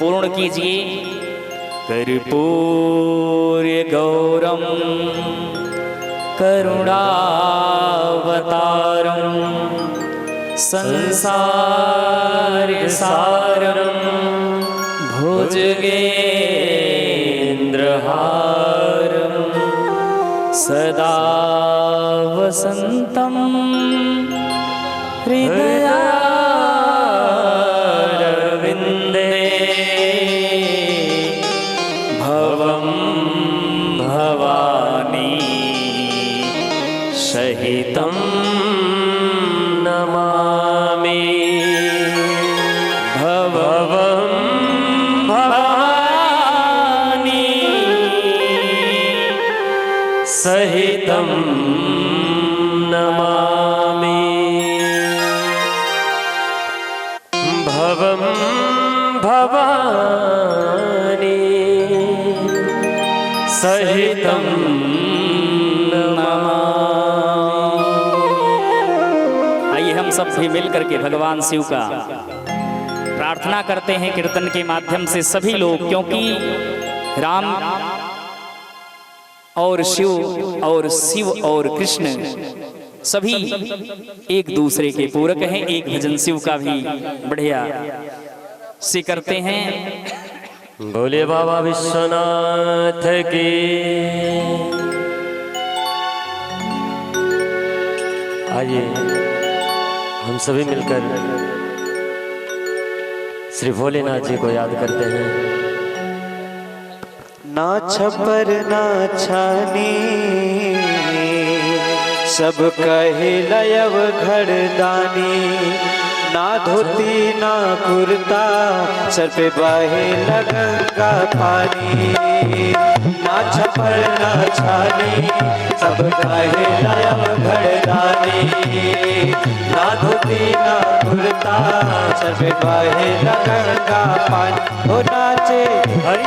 पूर्ण कीजिए। कर्पूर्य गौरम करुणावतारम संसार सारम भुजगेन्द्रहारम सदा वसंतम हृदयारविंदे भवं भवानी सहितं नमामि। भवं भवानी सहितं नमामि। भवं भवानी सहितं नमामि। आइए हम सब भी मिलकर के भगवान शिव का प्रार्थना करते हैं कीर्तन के माध्यम से सभी लोग, क्योंकि राम और शिव और कृष्ण सभी एक दूसरे के पूरक हैं। एक भजन शिव का भी बढ़िया से करते हैं। बोले बाबा विश्वनाथ की। आइए हम सभी मिलकर श्री भोलेनाथ जी को याद करते हैं। ना छपर ना छानी सब कहे लयव घरदानी, ना धोती ना कुर्ता सर पे बहे गंगा पानी। ना छपर ना छानी सब कहे लयव घरदानी, ना धोती ना कुर्ता सर पे बहे गंगा पानी। हो नाचे मन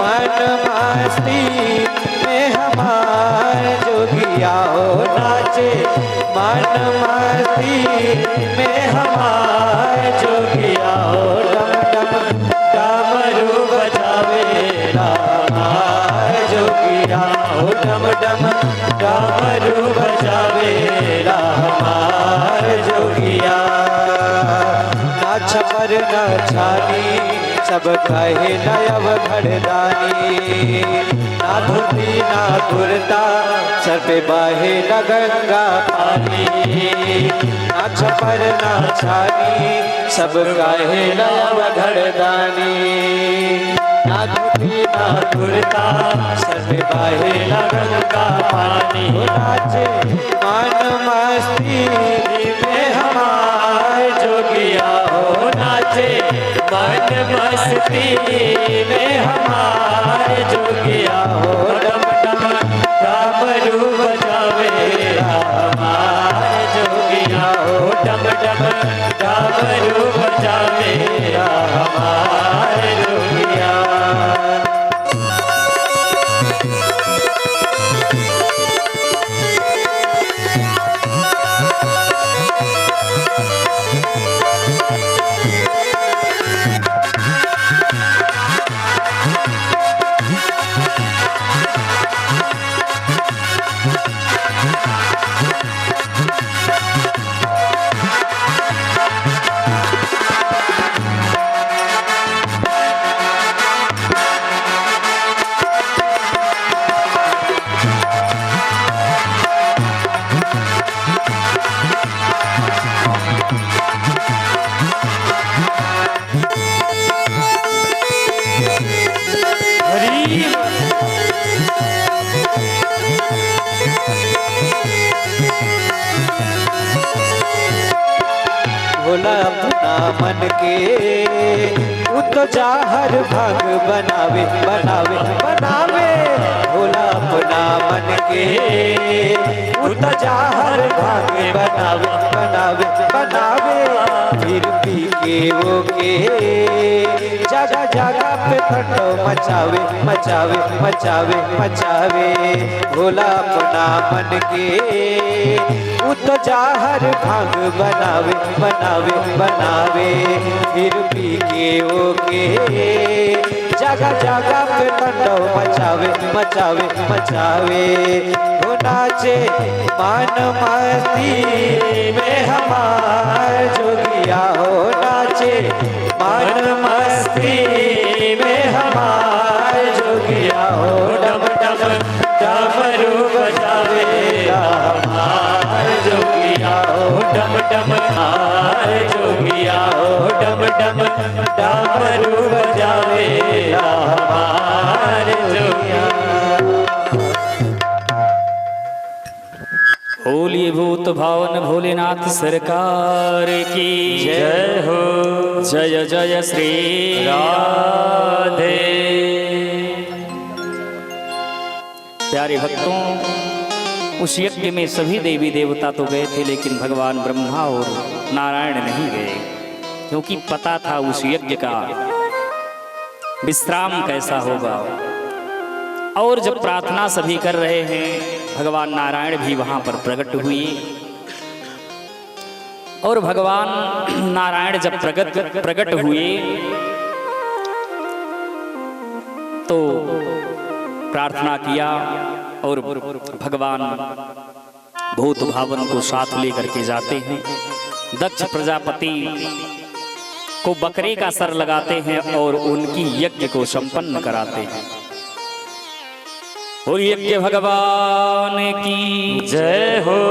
मस्ती में हमार जोगिया, हो नाचे मन मस्ती में हमार जोगिया। हो डम डम डमरू बजावे हमार जोगिया, हो डम डम डमरू बजावे हमार जोगिया। ना छपर ना छानी सब कहे लयव घरदानी, ना धोती ना कुर्ता सर पे बहे गंगा पानी। ना छपर ना छानी सब कहे लयव घरदानी, ना धोती ना कुर्ता सर पे बहे गंगा पानी। नाचे मन मस्ती में हमार जोगिया, हो नाचे मन मस्ती में हमारे जोगिया। हो डम डम डमरू बजावे हमारे जोगिया, हो डम डम डमरू बजावे हमारे जोगिया। भोला अपना मन के उत जाहर भाग बनावे बनावे बनावे। भोला अपना मन के उत जाहर भाग बनावे बनावे बनावे। फिर पी के वो के जगह जगह पे फटो मचावे मचावे मचावे मचावे। भोला अपना मन के उत जाहर भाग बनावे बनावे बनावे। फिर पी के ओ के जगह जगह पे तांडव मचावे मचावे मचावे हो नाचे मान मस्ती में हमार जोगिया हो नाचे मान मस्ती में हमार जोगिया हो डम डम डमरू बजावे हमार जोगिया हो डम डम हार जोगिया हो डम डम डमरू बजावे हमार जोगिया। बोलिए भूत भावन भोलेनाथ सरकार की जय हो। जय जय श्री राधे। प्यारे भक्तों, उस यज्ञ में सभी देवी देवता तो गए थे, लेकिन भगवान ब्रह्मा और नारायण नहीं गए, क्योंकि पता था उस यज्ञ का विश्राम कैसा होगा। और जब प्रार्थना सभी कर रहे हैं, भगवान नारायण भी वहां पर प्रकट हुए। और भगवान नारायण जब प्रकट हुए तो प्रार्थना किया और भगवान भूत भावन को साथ लेकर के जाते हैं। दक्ष प्रजापति को बकरे का सर लगाते हैं और उनकी यज्ञ को संपन्न कराते हैं। और यज्ञ भगवान की जय हो।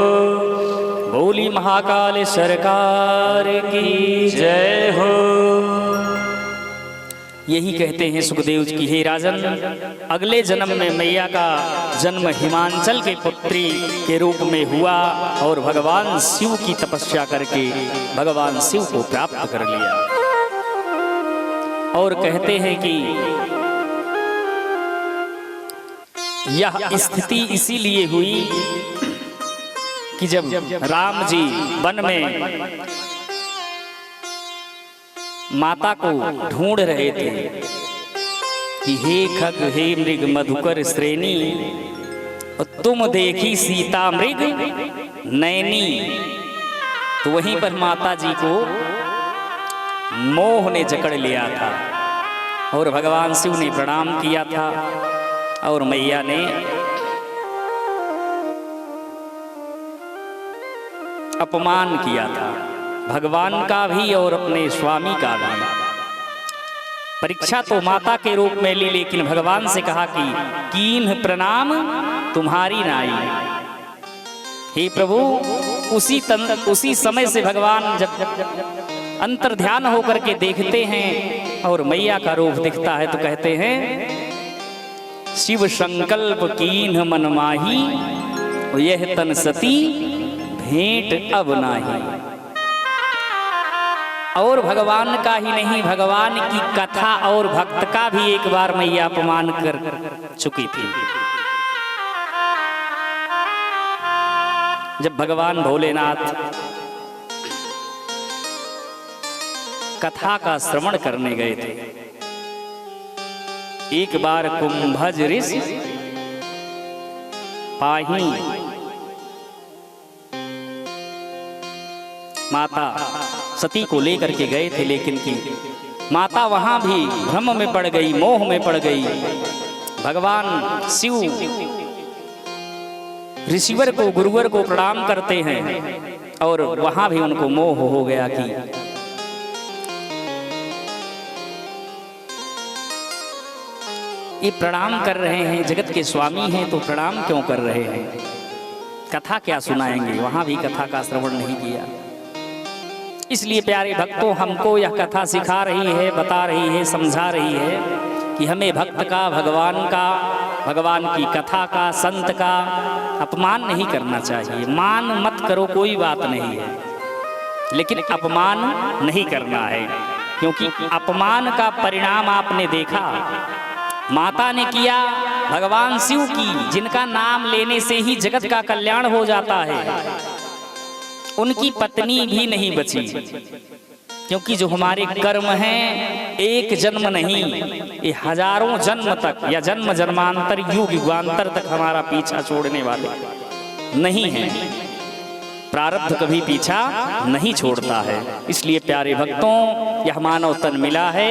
बोली महाकाल सरकार की जय हो। यही कहते हैं सुखदेव जी की, हे राजन, अगले जन्म में मैया का जन्म हिमांचल के पुत्री के रूप में हुआ और भगवान शिव की तपस्या करके भगवान शिव को प्राप्त कर लिया। और कहते हैं कि यह स्थिति इसीलिए हुई कि जब राम जी वन में माता को ढूंढ रहे थे कि हे खग हे मृग मधुकर श्रेणी, तुम देखी सीता मृग नैनी, तो वहीं पर माता जी को मोह ने जकड़ लिया था और भगवान शिव ने प्रणाम किया था और मैया ने अपमान किया था, भगवान का भी और अपने स्वामी का भी। परीक्षा तो माता के रूप में ली, लेकिन भगवान से कहा कि कीन्ह प्रणाम तुम्हारी नाई। हे प्रभु, उसी समय से भगवान जब अंतर ध्यान होकर के देखते हैं और मैया का रूप दिखता है तो कहते हैं शिव संकल्प कीन्ह मन माही, यह तन सती भेंट अब नाही। और भगवान का ही नहीं, भगवान की कथा और भक्त का भी एक बार मैया अपमान कर चुकी थी। जब भगवान भोलेनाथ कथा का श्रवण करने गए थे, एक बार कुंभज ऋषि पाही माता सती को लेकर के गए थे, लेकिन की माता वहां भी भ्रम में पड़ गई, मोह में पड़ गई। भगवान शिव ऋषिवर को, गुरुवर को प्रणाम करते हैं और वहां भी उनको मोह हो गया कि ये प्रणाम कर रहे हैं, जगत के स्वामी हैं, तो प्रणाम क्यों कर रहे हैं, कथा क्या सुनाएंगे। वहां भी कथा का श्रवण नहीं किया। इसलिए प्यारे भक्तों, हमको यह कथा सिखा रही है, बता रही है, समझा रही है कि हमें भक्त का, भगवान का, भगवान की कथा का, संत का अपमान नहीं करना चाहिए। मान मत करो, कोई बात नहीं है, लेकिन अपमान नहीं करना है, क्योंकि अपमान का परिणाम आपने देखा माता ने किया भगवान शिव की, जिनका नाम लेने से ही जगत का कल्याण हो जाता है। उनकी पत्नी भी नहीं बची, क्योंकि जो हमारे कर्म हैं एक जन्म नहीं, ये हजारों जन्म तक या जन्म जन्मांतर, युग युगांतर तक हमारा पीछा छोड़ने वाले नहीं हैं। प्रारब्ध कभी पीछा नहीं छोड़ता है। इसलिए प्यारे भक्तों, यह मानव तन मिला है,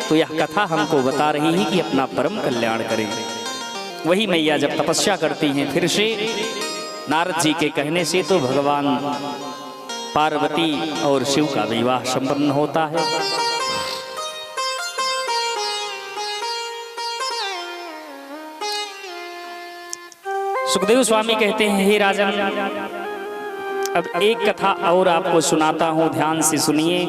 तो यह कथा हमको बता रही है कि अपना परम कल्याण करें। वही मैया जब तपस्या करती हैं फिर से नारद जी के कहने से, तो भगवान पार्वती और शिव का विवाह संपन्न होता है। सुखदेव स्वामी कहते हैं, हे राजन, अब एक कथा और आपको सुनाता हूं, ध्यान से सुनिए।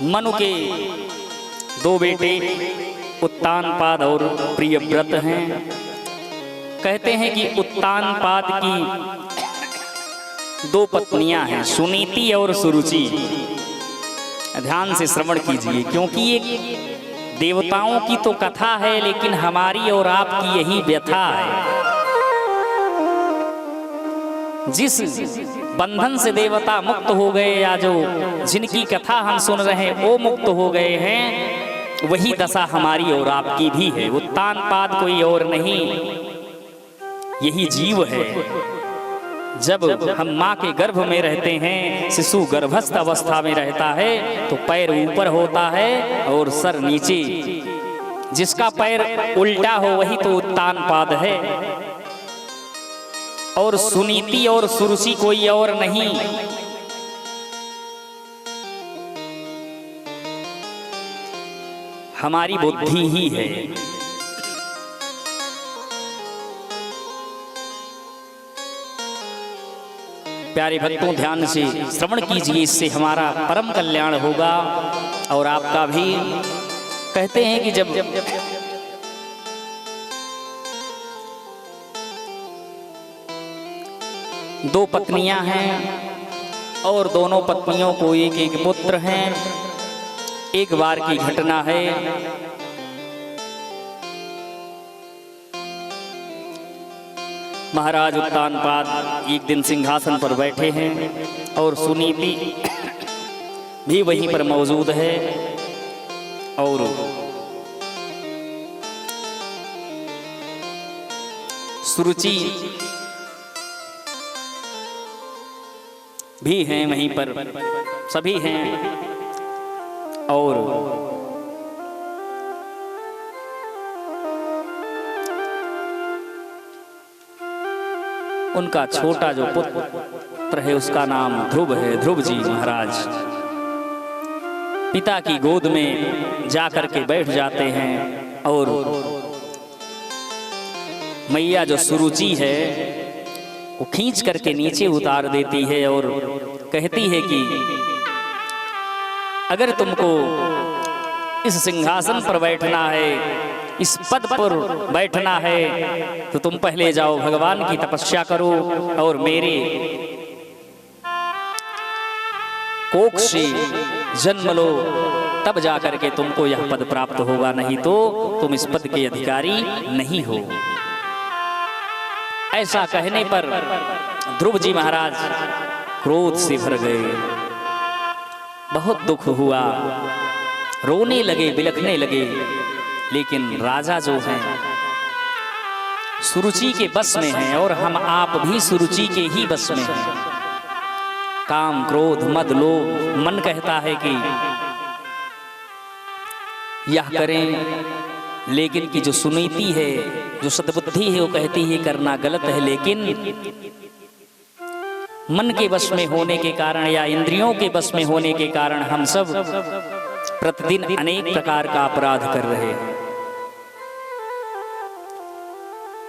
मनु के दो बेटे उत्तानपाद और प्रियव्रत हैं। कहते हैं कि उत्तानपाद की दो पत्नियां हैं, सुनीति और सुरुचि। ध्यान से श्रवण कीजिए, क्योंकि ये देवताओं की तो कथा है, लेकिन हमारी और आपकी यही व्यथा है। जिस बंधन से देवता मुक्त हो गए, या जो जिनकी कथा हम सुन रहे हैं वो मुक्त हो गए हैं, वही दशा हमारी और आपकी भी है। उत्तानपाद कोई और नहीं, यही जीव है। जब हम माँ के गर्भ में रहते हैं, शिशु गर्भस्थ अवस्था में रहता है, तो पैर ऊपर होता है और सर नीचे। जिसका पैर उल्टा हो वही तो उत्तानपाद है। और सुनीति और सुरुचि कोई और नहीं, हमारी बुद्धि ही है। प्यारे भक्तों, ध्यान से श्रवण कीजिए, इससे हमारा परम कल्याण होगा और आपका भी। कहते हैं कि जब दो पत्नियां हैं और दोनों पत्नियों को एक एक पुत्र हैं। एक बार की घटना है, महाराज उत्तानपाद एक दिन सिंहासन पर बैठे हैं और सुनीति भी वहीं पर मौजूद है। और सुरुचि भी हैं वहीं पर, सभी हैं। और उनका छोटा जो पुत्र है उसका नाम ध्रुव है, ध्रुव जी महाराज पिता की गोद में जाकर के बैठ जाते हैं। और मैया जो सुरुचि है वो खींच करके नीचे उतार देती है और कहती है कि अगर तुमको इस सिंहासन पर बैठना है, इस पद पर बैठना है, तो तुम पहले जाओ भगवान की तपस्या करो और मेरे कोख से जन्म लो, तब जाकर के तुमको यह पद प्राप्त होगा, नहीं तो तुम इस पद के अधिकारी नहीं हो। ऐसा कहने पर ध्रुव जी महाराज क्रोध से भर गए, बहुत दुख हुआ, रोने लगे, बिलखने लगे। लेकिन राजा जो हैं सुरुचि के बस में हैं और हम आप भी सुरुचि के ही बस में हैं। काम, क्रोध, मद, लोभ, मन कहता है कि यह करें, लेकिन की जो सुनीति है, जो सद्बुद्धि है, वो कहती है करना गलत है। लेकिन मन के बस में होने के कारण या इंद्रियों के बस में होने के कारण हम सब प्रतिदिन अनेक प्रकार का अपराध कर रहे हैं।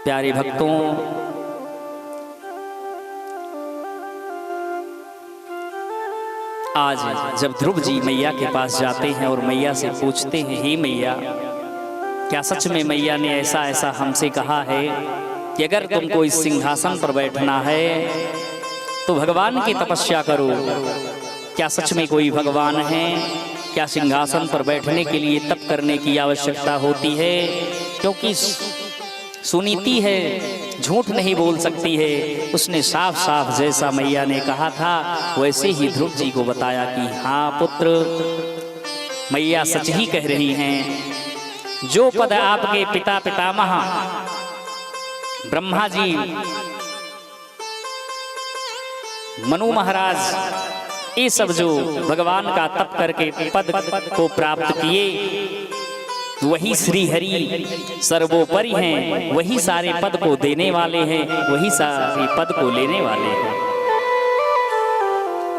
प्यारे भक्तों, आज जब ध्रुव जी मैया के पास जाते हैं और मैया से पूछते हैं, हे मैया, क्या सच में मैया ने ऐसा ऐसा हमसे कहा है कि अगर तुमको इस सिंहासन पर बैठना है तो भगवान की तपस्या करो? क्या सच में कोई भगवान है? क्या सिंहासन पर बैठने के लिए तप करने की आवश्यकता होती है? क्योंकि सुनीति है, झूठ नहीं बोल सकती है। उसने साफ साफ जैसा मैया ने कहा था वैसे ही ध्रुव जी को बताया कि हाँ पुत्र, मैया सच ही कह रही हैं। जो पद आपके पिता पितामह ब्रह्मा जी, मनु महाराज ये सब जो भगवान का तप करके पद को प्राप्त किए, वही श्री हरि सर्वोपरि हैं, वही सारे पद को देने वाले हैं, वही सारे पद को लेने वाले हैं।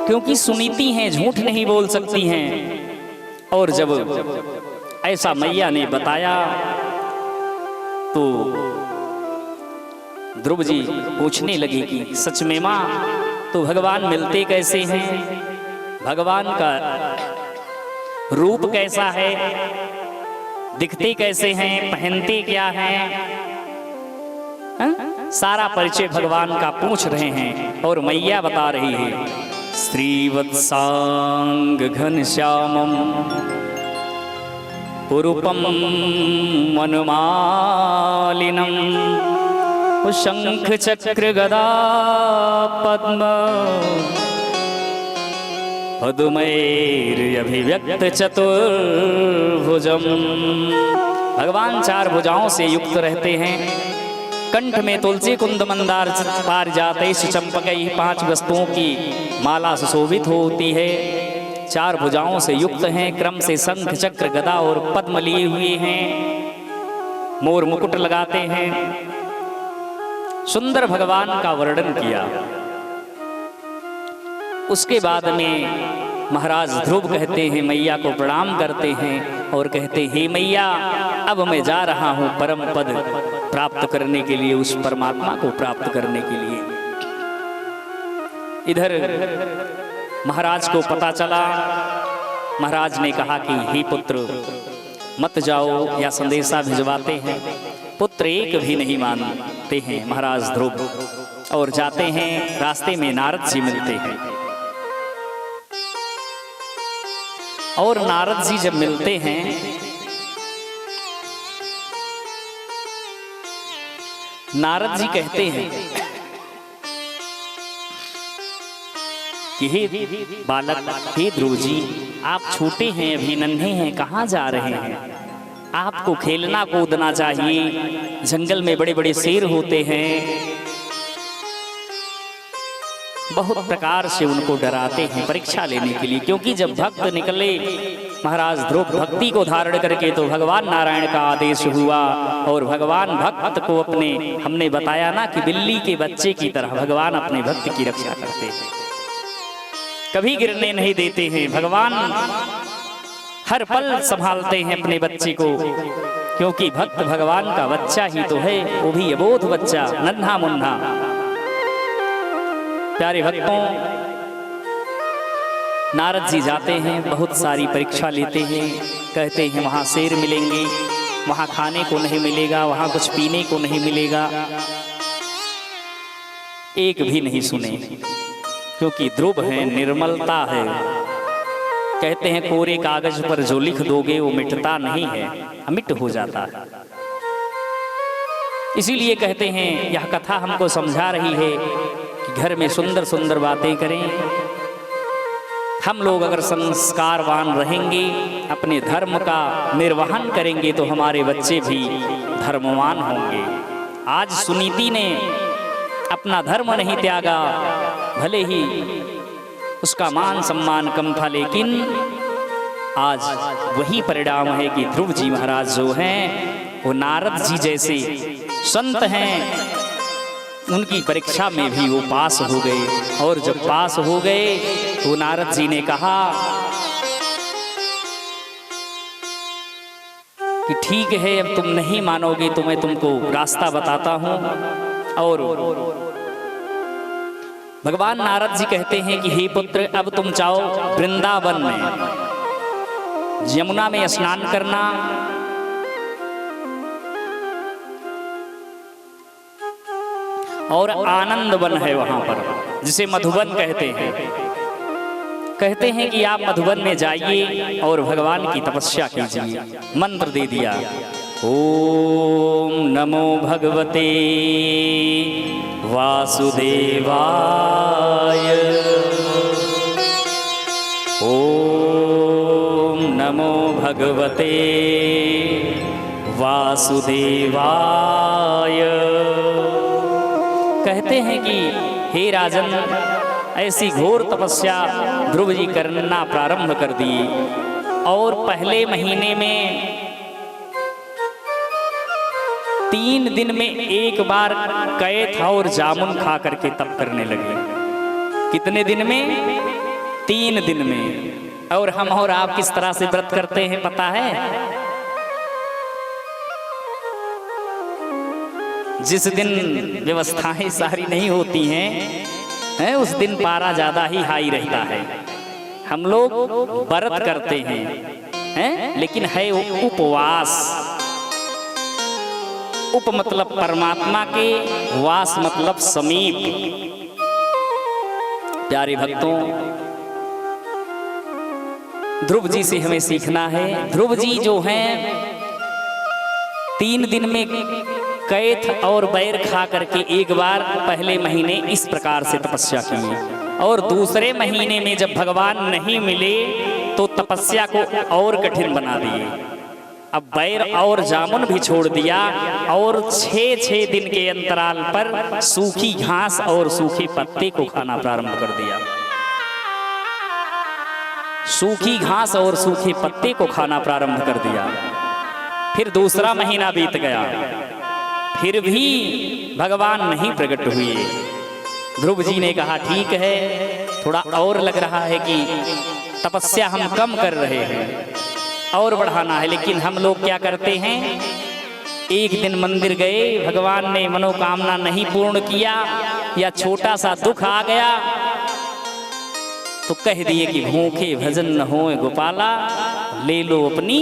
क्योंकि सुनीति हैं, झूठ नहीं बोल सकती हैं। और जब ऐसा मैया ने बताया तो ध्रुव जी पूछने लगी कि सच में माँ, तो भगवान मिलते कैसे हैं, भगवान का रूप कैसा है, दिखते कैसे हैं, पहनते क्या हैं, सारा परिचय भगवान का पूछ रहे हैं। और मैया बता रही है, श्रीवत्सांग घनश्यामम पुरूपम वनमालिनम शंख चक्र गदा पद्म पद्मैरभिव्यक्त चतुर्भुजम। भगवान 4 भुजाओं से युक्त रहते हैं। कंठ में तुलसी कुंद मंदार पारिजातैश्च चंपकैः 5 वस्तुओं की माला सुशोभित होती है। 4 भुजाओं से युक्त हैं, क्रम से शंख चक्र गदा और पद्म लिए हुए हैं, मोर मुकुट लगाते हैं। सुंदर भगवान का वर्णन किया। उसके बाद में महाराज ध्रुव कहते हैं, मैया को प्रणाम करते हैं और कहते हैं, हे मैया, अब मैं जा रहा हूं परम पद प्राप्त करने के लिए, उस परमात्मा को प्राप्त करने के लिए। इधर महाराज को पता चला। महाराज ने कहा कि हे पुत्र मत जाओ, या संदेशा भिजवाते हैं। पुत्र एक भी नहीं मानते हैं महाराज ध्रुव, और जाते हैं। रास्ते में नारद जी मिलते हैं, और नारद जी जब मिलते हैं नारद जी कहते हैं कि हे बालक, हे ध्रुव जी, आप छोटे हैं, अभी नन्हे हैं, कहाँ जा रहे हैं? आपको खेलना कूदना चाहिए। जंगल में बड़े बड़े शेर होते हैं, बहुत प्रकार से उनको डराते हैं परीक्षा लेने के लिए। क्योंकि जब भक्त निकले महाराज ध्रुव भक्ति को धारण करके, तो भगवान नारायण का आदेश हुआ, और भगवान भक्त को अपने, हमने बताया ना कि बिल्ली के बच्चे की तरह भगवान अपने भक्त की रक्षा करते हैं, कभी गिरने नहीं देते हैं। भगवान हर पल संभालते हैं अपने बच्चे को, क्योंकि भक्त भगवान का बच्चा ही तो है, वो भी अबोध बच्चा, नन्हा मुन्ना। प्यारे भक्तों, नारद जी जाते हैं, बहुत सारी परीक्षा लेते हैं। कहते हैं वहाँ शेर मिलेंगे, वहाँ खाने को नहीं मिलेगा, वहाँ कुछ पीने को नहीं मिलेगा। एक भी नहीं सुने, क्योंकि ध्रुव है, निर्मलता है। कहते हैं कोरे कागज पर जो लिख दोगे वो मिटता नहीं है, अमिट हो जाता है। इसीलिए कहते हैं, यह कथा हमको समझा रही है कि घर में सुंदर सुंदर बातें करें। हम लोग अगर संस्कारवान रहेंगे, अपने धर्म का निर्वहन करेंगे, तो हमारे बच्चे भी धर्मवान होंगे। आज सुनीति ने अपना धर्म नहीं त्यागा, भले ही उसका मान सम्मान कम था, लेकिन आज वही परिणाम है कि ध्रुव जी महाराज जो हैं वो नारद जी जैसे संत हैं, उनकी परीक्षा में भी वो पास हो गए। और जब पास हो गए तो नारद जी ने कहा कि ठीक है, अब तुम नहीं मानोगे तो मैं तुमको रास्ता बताता हूं। और भगवान नारद जी कहते हैं कि हे पुत्र, अब तुम जाओ वृंदावन में, यमुना में स्नान करना, और आनंद वन है वहां पर, जिसे मधुबन कहते हैं। कहते हैं कि आप मधुबन में जाइए और भगवान की तपस्या कीजिए। मंत्र दे दिया, ओम नमो भगवते वासुदेवाय, ओम नमो भगवते वासुदेवाय। कहते हैं कि हे राजन, ऐसी घोर तपस्या ध्रुव जी करना प्रारंभ कर दिए। और पहले महीने में 3 दिन में एक बार कैथ और जामुन खा करके तप करने लगे। कितने दिन में? 3 दिन में। और हम और आप किस तरह से व्रत करते हैं पता है? जिस दिन व्यवस्थाएं सारी नहीं होती हैं, उस दिन पारा ज्यादा ही हाई रहता है। हम लोग व्रत करते हैं, लेकिन है उपवास। उप मतलब परमात्मा के, वास मतलब समीप। प्यारे भक्तों, ध्रुव जी से हमें सीखना है। ध्रुव जी जो हैं 3 दिन में कैथ और बैर खा करके एक बार पहले महीने इस प्रकार से तपस्या की, और दूसरे महीने में जब भगवान नहीं मिले तो तपस्या को और कठिन बना दिए। अब बैर और जामुन भी छोड़ दिया, और 6-6 दिन के अंतराल पर सूखी घास और सूखे पत्ते को खाना प्रारंभ कर दिया। सूखी घास और सूखे पत्ते को खाना प्रारंभ कर दिया। फिर दूसरा महीना बीत गया, फिर भी भगवान नहीं प्रकट हुए। ध्रुव जी ने कहा ठीक है, थोड़ा और लग रहा है कि तपस्या हम कम कर रहे हैं, और बढ़ाना है। लेकिन हम लोग क्या करते हैं, एक दिन मंदिर गए, भगवान ने मनोकामना नहीं पूर्ण किया या छोटा सा दुख आ गया तो कह दिए कि भूखे भजन न होए गोपाला, ले लो अपनी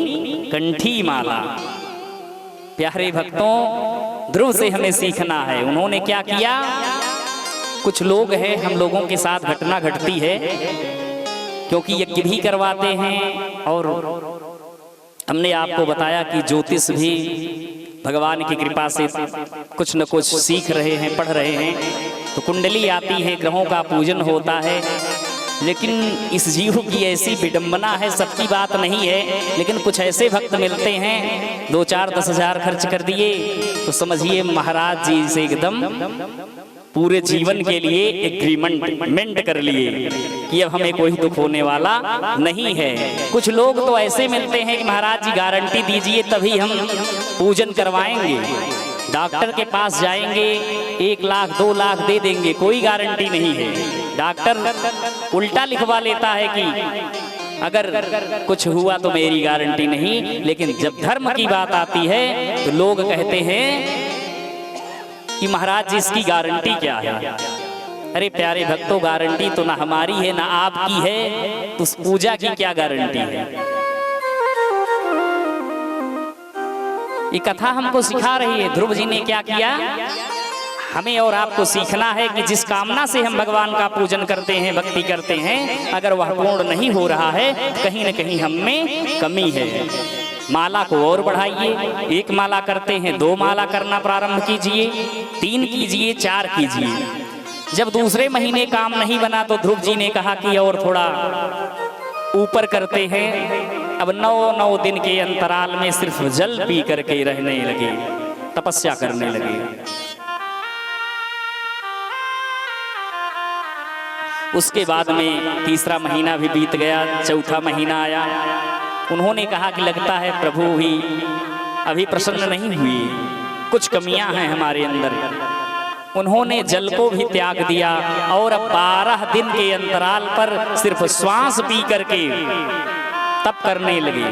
कंठी माला। प्यारे भक्तों, ध्रुव से हमें सीखना है। उन्होंने क्या किया? कुछ लोग हैं, हम लोगों के साथ घटना घटती है, क्योंकि यज्ञ भी करवाते हैं, और हमने आपको बताया कि ज्योतिष भी भगवान की कृपा से कुछ न कुछ सीख रहे हैं, पढ़ रहे हैं। तो कुंडली आती है, ग्रहों का पूजन होता है। लेकिन इस जीव की ऐसी विडंबना है, सबकी बात नहीं है, लेकिन कुछ ऐसे भक्त मिलते हैं 2-4-10 हजार खर्च कर दिए तो समझिए महाराज जी से एकदम पूरे जीवन के लिए एग्रीमेंट कर लिए कि अब हमें कोई दुख होने वाला नहीं है। कुछ लोग तो ऐसे मिलते हैं कि महाराज जी गारंटी दीजिए तभी हम पूजन करवाएंगे। डॉक्टर के पास जाएंगे, 1 लाख 2 लाख दे देंगे, कोई गारंटी नहीं है। डॉक्टर उल्टा लिखवा लेता है कि अगर कुछ हुआ तो मेरी गारंटी नहीं। लेकिन जब धर्म की बात आती है तो लोग कहते हैं कि महाराज जी इसकी गारंटी क्या है। अरे प्यारे भक्तों, गारंटी तो ना हमारी है ना आपकी है, तो उस पूजा की क्या गारंटी है। ये कथा हमको सिखा रही है ध्रुव जी ने क्या किया। हमें और आपको सीखना है कि जिस कामना से हम भगवान का पूजन करते हैं, भक्ति करते हैं, अगर वह पूर्ण नहीं हो रहा है, कहीं न कहीं हम में कमी है। माला को और बढ़ाइए, 1 माला करते हैं 2 माला करना प्रारंभ कीजिए, 3 कीजिए, 4 कीजिए। जब दूसरे महीने काम नहीं बना तो ध्रुव जी ने कहा कि और थोड़ा ऊपर करते हैं। अब 9 दिन के अंतराल में सिर्फ जल पी करके रहने लगे, तपस्या करने लगे। उसके बाद में तीसरा महीना भी बीत गया, चौथा महीना आया। उन्होंने कहा कि लगता है प्रभु ही अभी प्रसन्न नहीं हुई, कुछ कमियां हैं हमारे अंदर। उन्होंने जल को भी त्याग दिया और अब 12 दिन के अंतराल पर सिर्फ श्वास पी करके तप करने लगे।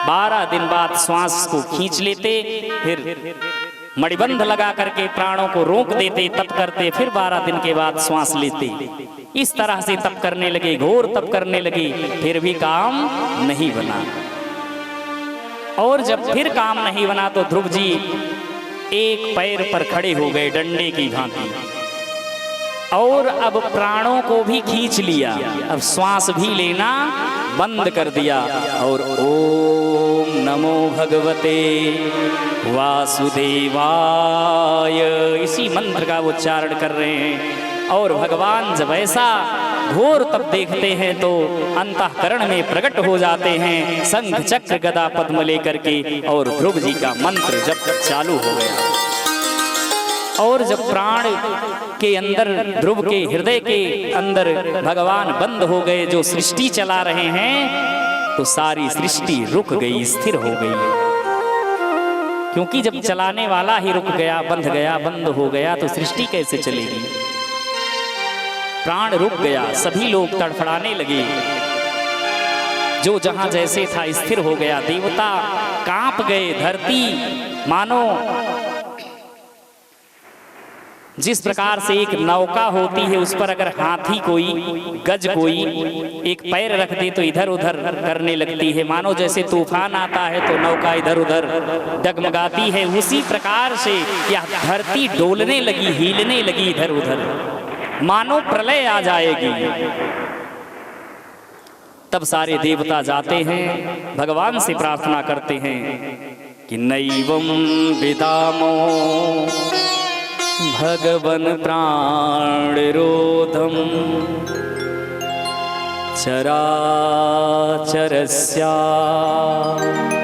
12 दिन बाद श्वास को खींच लेते, फिर मणिबंध लगा करके प्राणों को रोक देते, तप करते, फिर 12 दिन के बाद श्वास लेते। इस तरह से तप करने लगे, घोर तप करने लगे, फिर भी काम नहीं बना। और जब फिर काम नहीं बना तो ध्रुव जी एक पैर पर खड़े हो गए डंडे की भांति, और अब प्राणों को भी खींच लिया, अब श्वास भी लेना बंद कर दिया, और ओम नमो भगवते वासुदेवाय इसी मंत्र का उच्चारण कर रहे हैं। और भगवान जब ऐसा घोर तप देखते हैं तो अंतःकरण में प्रकट हो जाते हैं, शंख चक्र गदा पद्म लेकर के, और ध्रुव जी का मंत्र जब चालू हो गया। और जब प्राण के अंदर, ध्रुव के हृदय के अंदर भगवान बंद हो गए, जो सृष्टि चला रहे हैं, तो सारी सृष्टि रुक गई, स्थिर हो गई। क्योंकि जब चलाने वाला ही रुक गया, बंद हो गया, तो सृष्टि कैसे चलेगी। प्राण रुक गया, सभी लोग तड़फड़ाने लगे, जो जहां जैसे था स्थिर हो गया। देवता कांप गए, धरती मानो जिस प्रकार से एक नौका होती है, उस पर अगर हाथी कोई, गज कोई एक पैर रख दे तो इधर उधर करने लगती है, मानो जैसे तूफान आता है तो नौका इधर उधर डगमगाती है। उसी प्रकार से यह धरती डोलने लगी, हिलने लगी इधर उधर, मानो प्रलय आ जाएगी। तब सारे देवता जाते हैं, भगवान से प्रार्थना करते हैं कि नैवं विदामो भगवन प्राणरोधम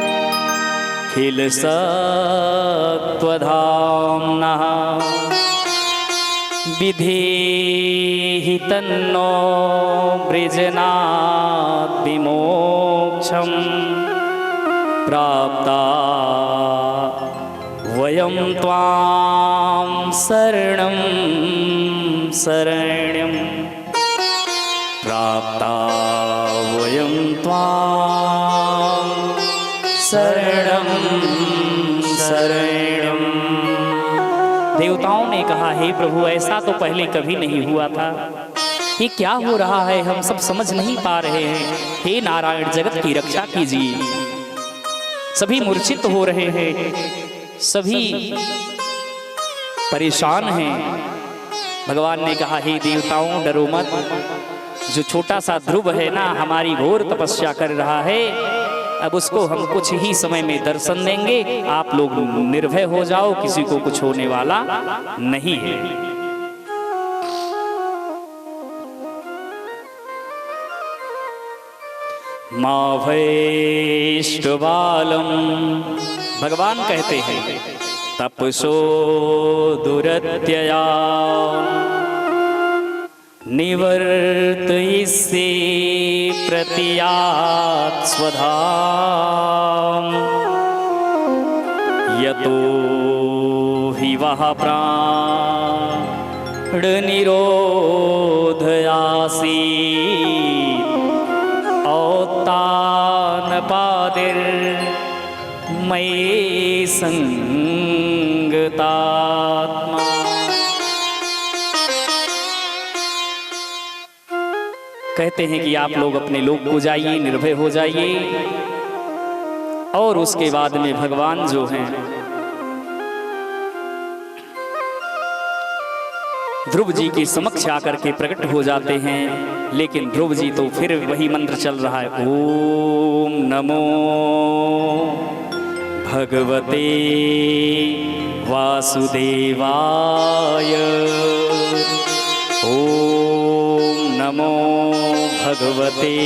चराचरस्याखिल सत्त्वधाम्नः विधेहि तन्नो वृजनात् विमोक्षं प्राप्ता वयं त्वां शरणं शरण्यं प्राप्ता वयं त्वां शरणं शरण्यं। देवताओं ने कहा, हे प्रभु, ऐसा तो पहले कभी नहीं हुआ था, ये क्या हो रहा है, हम सब समझ नहीं पा रहे हैं। हे नारायण, जगत की रक्षा कीजिए। सभी मूर्छित हो रहे हैं, सभी परेशान हैं। भगवान ने कहा, हे देवताओं, डरो मत। जो छोटा सा ध्रुव है ना, हमारी घोर तपस्या कर रहा है, अब उसको हम कुछ ही समय में दर्शन देंगे। आप लोग निर्भय हो जाओ, किसी को कुछ होने वाला नहीं है। मा भैष्टबालम, भगवान कहते हैं, तपसो दुरत्यया निवर्तयिष्ये प्रतियात् स्वधाम यतो हि वः प्राणनिरोधयासीत् औत्तानपादिर्मयि संगतात्मा। कहते हैं कि आप लोग अपने लोक को जाइए, निर्भय हो जाइए, और उसके बाद में भगवान जो हैं ध्रुव जी के समक्ष आकर के प्रकट हो जाते हैं। लेकिन ध्रुव जी तो फिर वही मंत्र चल रहा है, ओम नमो भगवते वासुदेवाय, ओम नमो भगवते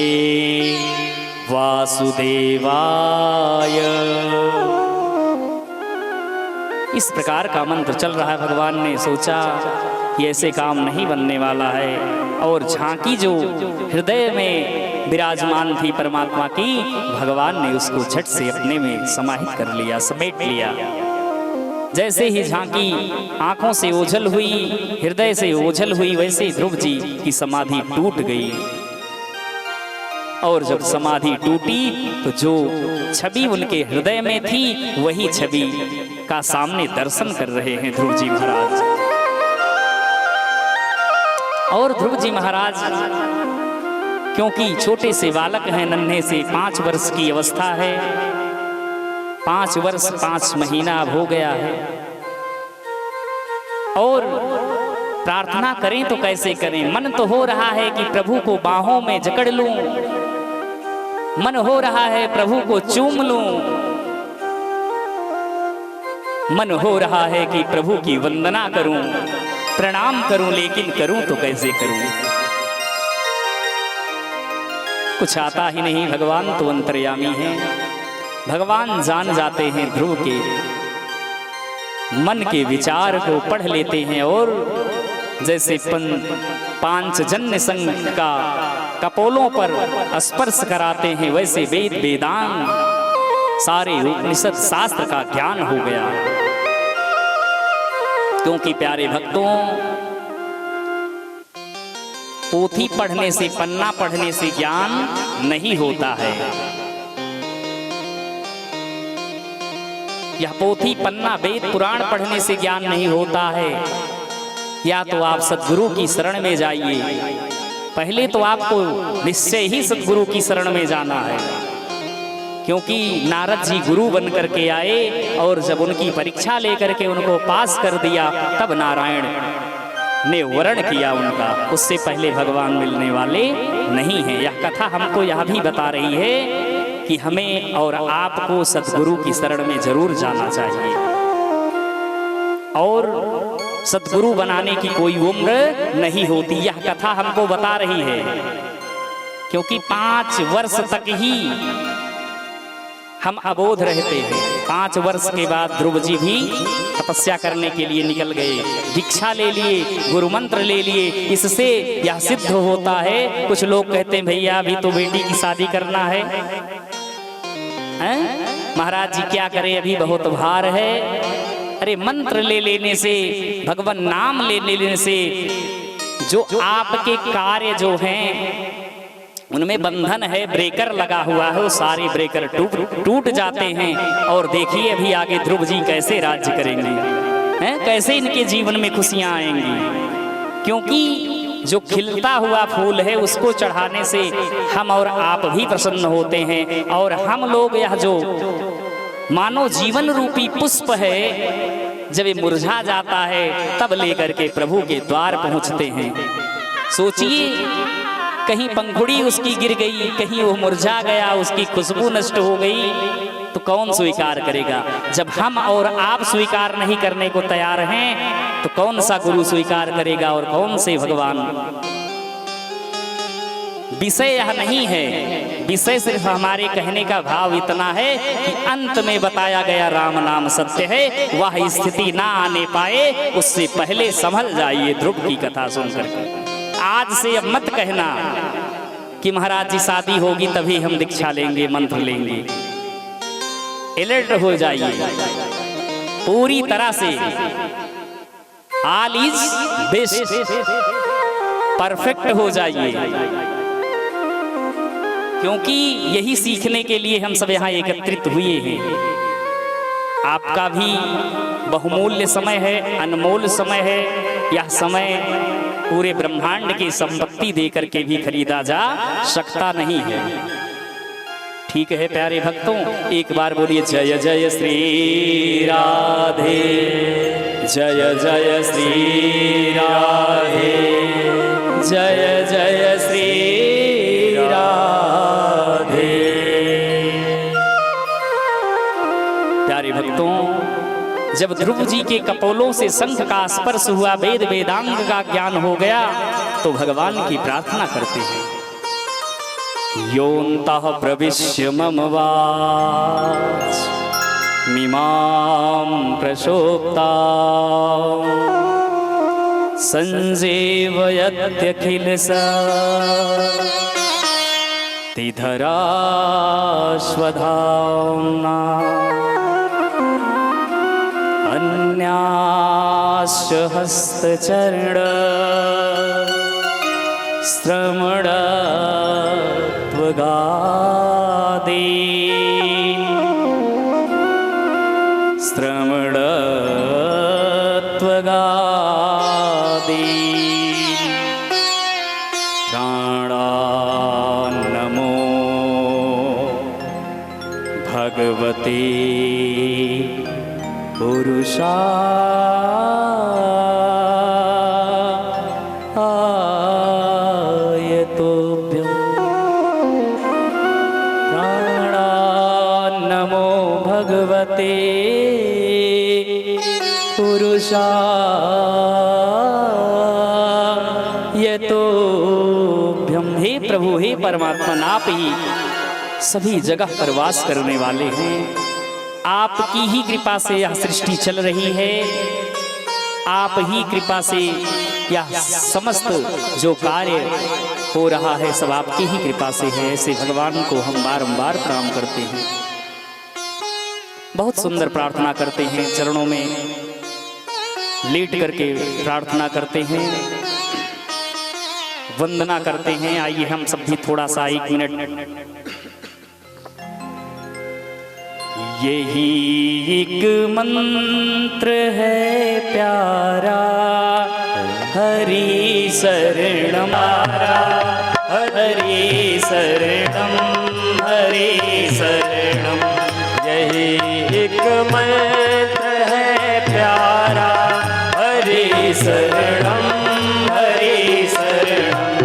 वासुदेवाय। इस प्रकार का मंत्र चल रहा है। भगवान ने सोचा कि ऐसे काम नहीं बनने वाला है, और झांकी जो हृदय में विराजमान थी परमात्मा की, भगवान ने उसको झट से अपने में समाहित कर लिया, समेट लिया। जैसे ही झांकी आंखों से ओझल हुई, हृदय से ओझल हुई, वैसे ध्रुव जी की समाधि टूट गई। और जब समाधि टूटी तो जो छवि उनके हृदय में थी, वही छवि का सामने दर्शन कर रहे हैं ध्रुव जी महाराज। और ध्रुव जी महाराज क्योंकि छोटे से बालक हैं, नन्हे से 5 वर्ष की अवस्था है, 5 वर्ष 5 महीना अब हो गया है, और प्रार्थना करें तो कैसे करें। मन तो हो रहा है कि प्रभु को बाहों में जकड़ लूं, मन हो रहा है प्रभु को चूम लूं, मन हो रहा है कि प्रभु की वंदना करूं, प्रणाम करूं, लेकिन करूं तो कैसे करूं। कुछ आता ही नहीं। भगवान तो अंतर्यामी हैं, भगवान जान जाते हैं ध्रुव के मन के विचार को पढ़ लेते हैं और जैसे पांचजन्य संघ का कपोलों पर स्पर्श कराते हैं, वैसे वेद वेदांत सारे उपनिषद शास्त्र का ज्ञान हो गया। क्योंकि प्यारे भक्तों, पोथी पढ़ने से, पन्ना पढ़ने से ज्ञान नहीं होता है। यह पोथी पन्ना वेद पुराण पढ़ने से ज्ञान नहीं होता है। या तो आप सद्गुरु की शरण में जाइए, पहले तो आपको निश्चय ही सद्गुरु की शरण में जाना है। क्योंकि नारद जी गुरु बन करके आए और जब उनकी परीक्षा लेकर के उनको पास कर दिया, तब नारायण ने वरण किया उनका। उससे पहले भगवान मिलने वाले नहीं हैं। यह कथा हमको यह भी बता रही है कि हमें और आपको सद्गुरु की शरण में जरूर जाना चाहिए। और सद्गुरु बनाने की कोई उम्र नहीं होती, यह कथा हमको बता रही है। क्योंकि 5 वर्ष तक ही हम अबोध रहते हैं। 5 वर्ष के बाद ध्रुव जी भी तपस्या करने के लिए निकल गए, दीक्षा ले लिए, गुरु मंत्र ले लिए। इससे यह सिद्ध होता है। कुछ लोग कहते हैं भैया अभी तो बेटी की शादी करना है, महाराज जी क्या करें, अभी बहुत भार है। अरे मंत्र ले लेने से, भगवान नाम ले लेने से जो आपके कार्य जो हैं उनमें बंधन है, ब्रेकर लगा हुआ है, वो सारे ब्रेकर टूट जाते हैं। और देखिए अभी आगे ध्रुव जी कैसे राज्य करेंगे, हैं? कैसे इनके जीवन में खुशियां आएंगी। क्योंकि जो खिलता हुआ फूल है उसको चढ़ाने से हम और आप भी प्रसन्न होते हैं। और हम लोग यह जो मानो जीवन रूपी पुष्प है, जब ये मुरझा जाता है तब लेकर के प्रभु के द्वार पहुंचते हैं। सोचिए, कहीं पंखुड़ी उसकी गिर गई, कहीं वो मुरझा गया, उसकी खुशबू नष्ट हो गई, तो कौन स्वीकार करेगा। जब हम और आप स्वीकार नहीं करने को तैयार हैं, तो कौन सा गुरु स्वीकार करेगा और कौन से भगवान। विषय यह नहीं है, विषय सिर्फ हमारे कहने का भाव इतना है कि अंत में बताया गया राम नाम सत्य है। वह स्थिति ना आने पाए उससे पहले संभल जाइए ध्रुव की कथा सुनकर के। आज से अब मत कहना कि महाराज जी शादी होगी तभी हम दीक्षा लेंगे, मंत्र लेंगे। अलर्ट हो जाइए पूरी तरह से। ऑल इज बेस्ट, परफेक्ट हो जाइए। क्योंकि यही सीखने के लिए हम सब यहाँ एकत्रित हुए हैं। आपका भी बहुमूल्य समय है, अनमोल समय है। यह समय पूरे ब्रह्मांड की संपत्ति देकर के भी खरीदा जा सकता नहीं है। ठीक है प्यारे भक्तों, एक बार बोलिए जय जय श्री राधे, जय जय श्री राधे, जय जय श्री राधे। प्यारे भक्तों, जब ध्रुव जी के कपोलों से शंख का स्पर्श हुआ, वेद वेदांग का ज्ञान हो गया, तो भगवान की प्रार्थना करते हैं। योऽन्तः प्रविश्य मम वाच मिमां प्रशोक्तां संजीवयत्यखिल शक्तिधराश्वधाम्ना अन्याश्च हस्तचरण श्रमणत्वगादीन् श्रमणत्वगादीन् प्राणान्नमो भगवते पुरुषाय तुभ्यं। प्राणान्नमो भगवते पुरुषाय तुभ्यं। हे प्रभु, हे परमात्मा, आप ही सभी जगह पर वास करने वाले हैं। आपकी ही कृपा से यह सृष्टि चल रही है, आप ही कृपा से यह समस्त जो कार्य हो रहा है सब आपकी ही कृपा से है। ऐसे भगवान को हम बारंबार प्रणाम करते हैं, बहुत सुंदर प्रार्थना करते हैं, चरणों में लेट करके प्रार्थना करते हैं, वंदना करते हैं। आइए हम सब भी थोड़ा सा 1 मिनट, यही एक मंत्र है प्यारा, हरि शरणम हरि शरणम हरि शरणम। यही एक मंत्र है प्यारा, हरि शरणम हरि शरणम।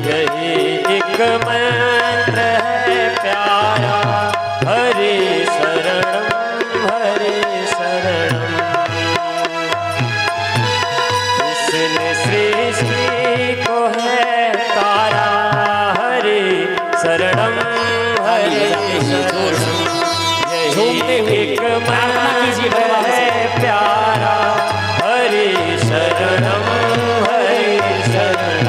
यही एक मंत्र है प्यारा, हरि शरणम हरि शरणम। इसने सृष्टि को है तारा, हरि शरणम हरि शरणम। झूमते हुए एक प्रार्थना कीजिए मंत्र भगवान से। है प्यारा, हरि शरणम हरि शरणम।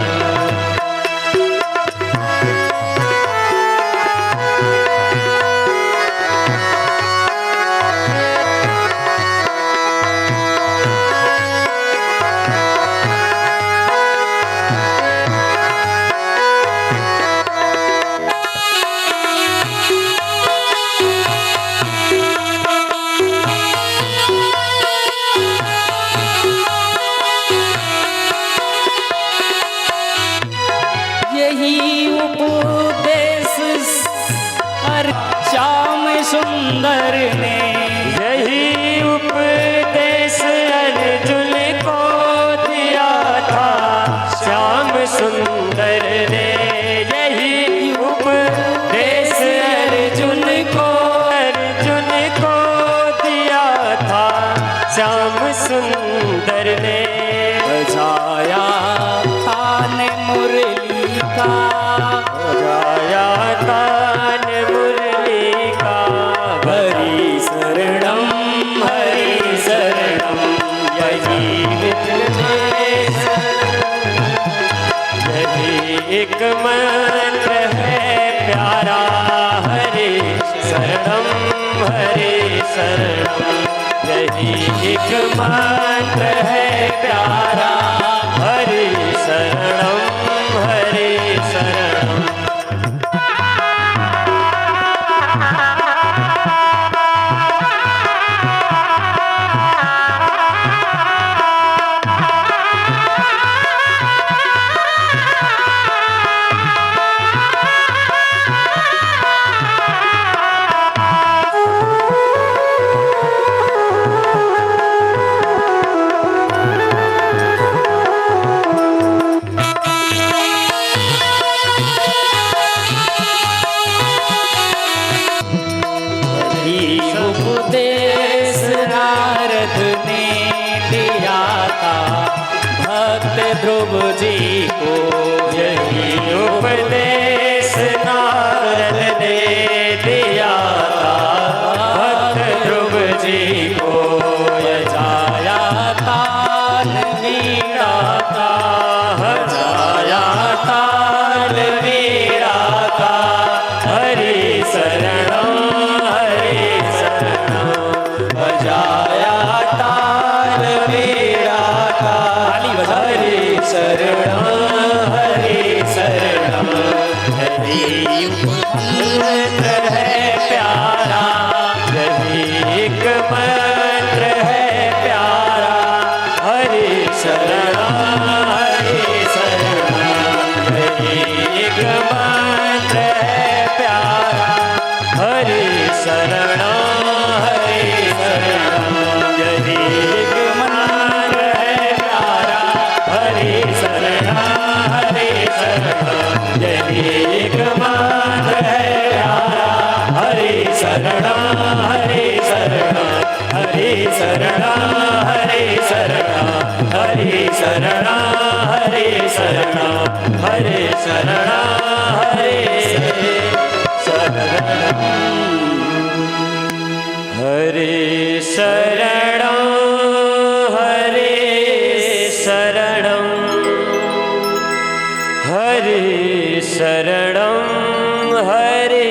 यही उपदेश हर श्याम सुंदर ने, यही उपदेश अर्जुन को दिया था श्याम सुंदर ने। यही उपदेश अर्जुन को दिया था श्याम सुंदर ने। बजाया तान मुरली का, बजाया तान मुरली का, हरि शरणम हरि शरणम। यही यही एक मंत्र है प्यारा, हरि शरणम हरि शरणम। यही एक मंत्र है प्यारा, हरि शरणम हरि शरणम। उपदेश नारद ने दिया था भक्त ध्रुव जी को। यही उपदेश नारद ने दिया था भक्त ध्रुव जी को। बजाया तान वीणा का, बजाया ताल वीणा का, हरि शरणम हरि शरणम। बजाया ताल वीणा का, ताली बजा। हरि शरणम हरि शरणम। यही मंत्र है प्यारा, यही एक मंत्र है प्यारा, हरि शरणम हरि शरणम। यही एक मंत्र है प्यारा, हरि शरणम हरि शरणम। यही एक मंत्र है प्यारा, हरि शरणम हरि शरणम। यही एक मंत्र है प्यारा, हरि शरणम हरि शरणम। हरि शरणम हरि शरणम। हरि शरणम हरि शरणम। हरि शरणम हरि शरणम। हरे शरणं हरे शरणं हरे शरणं हरे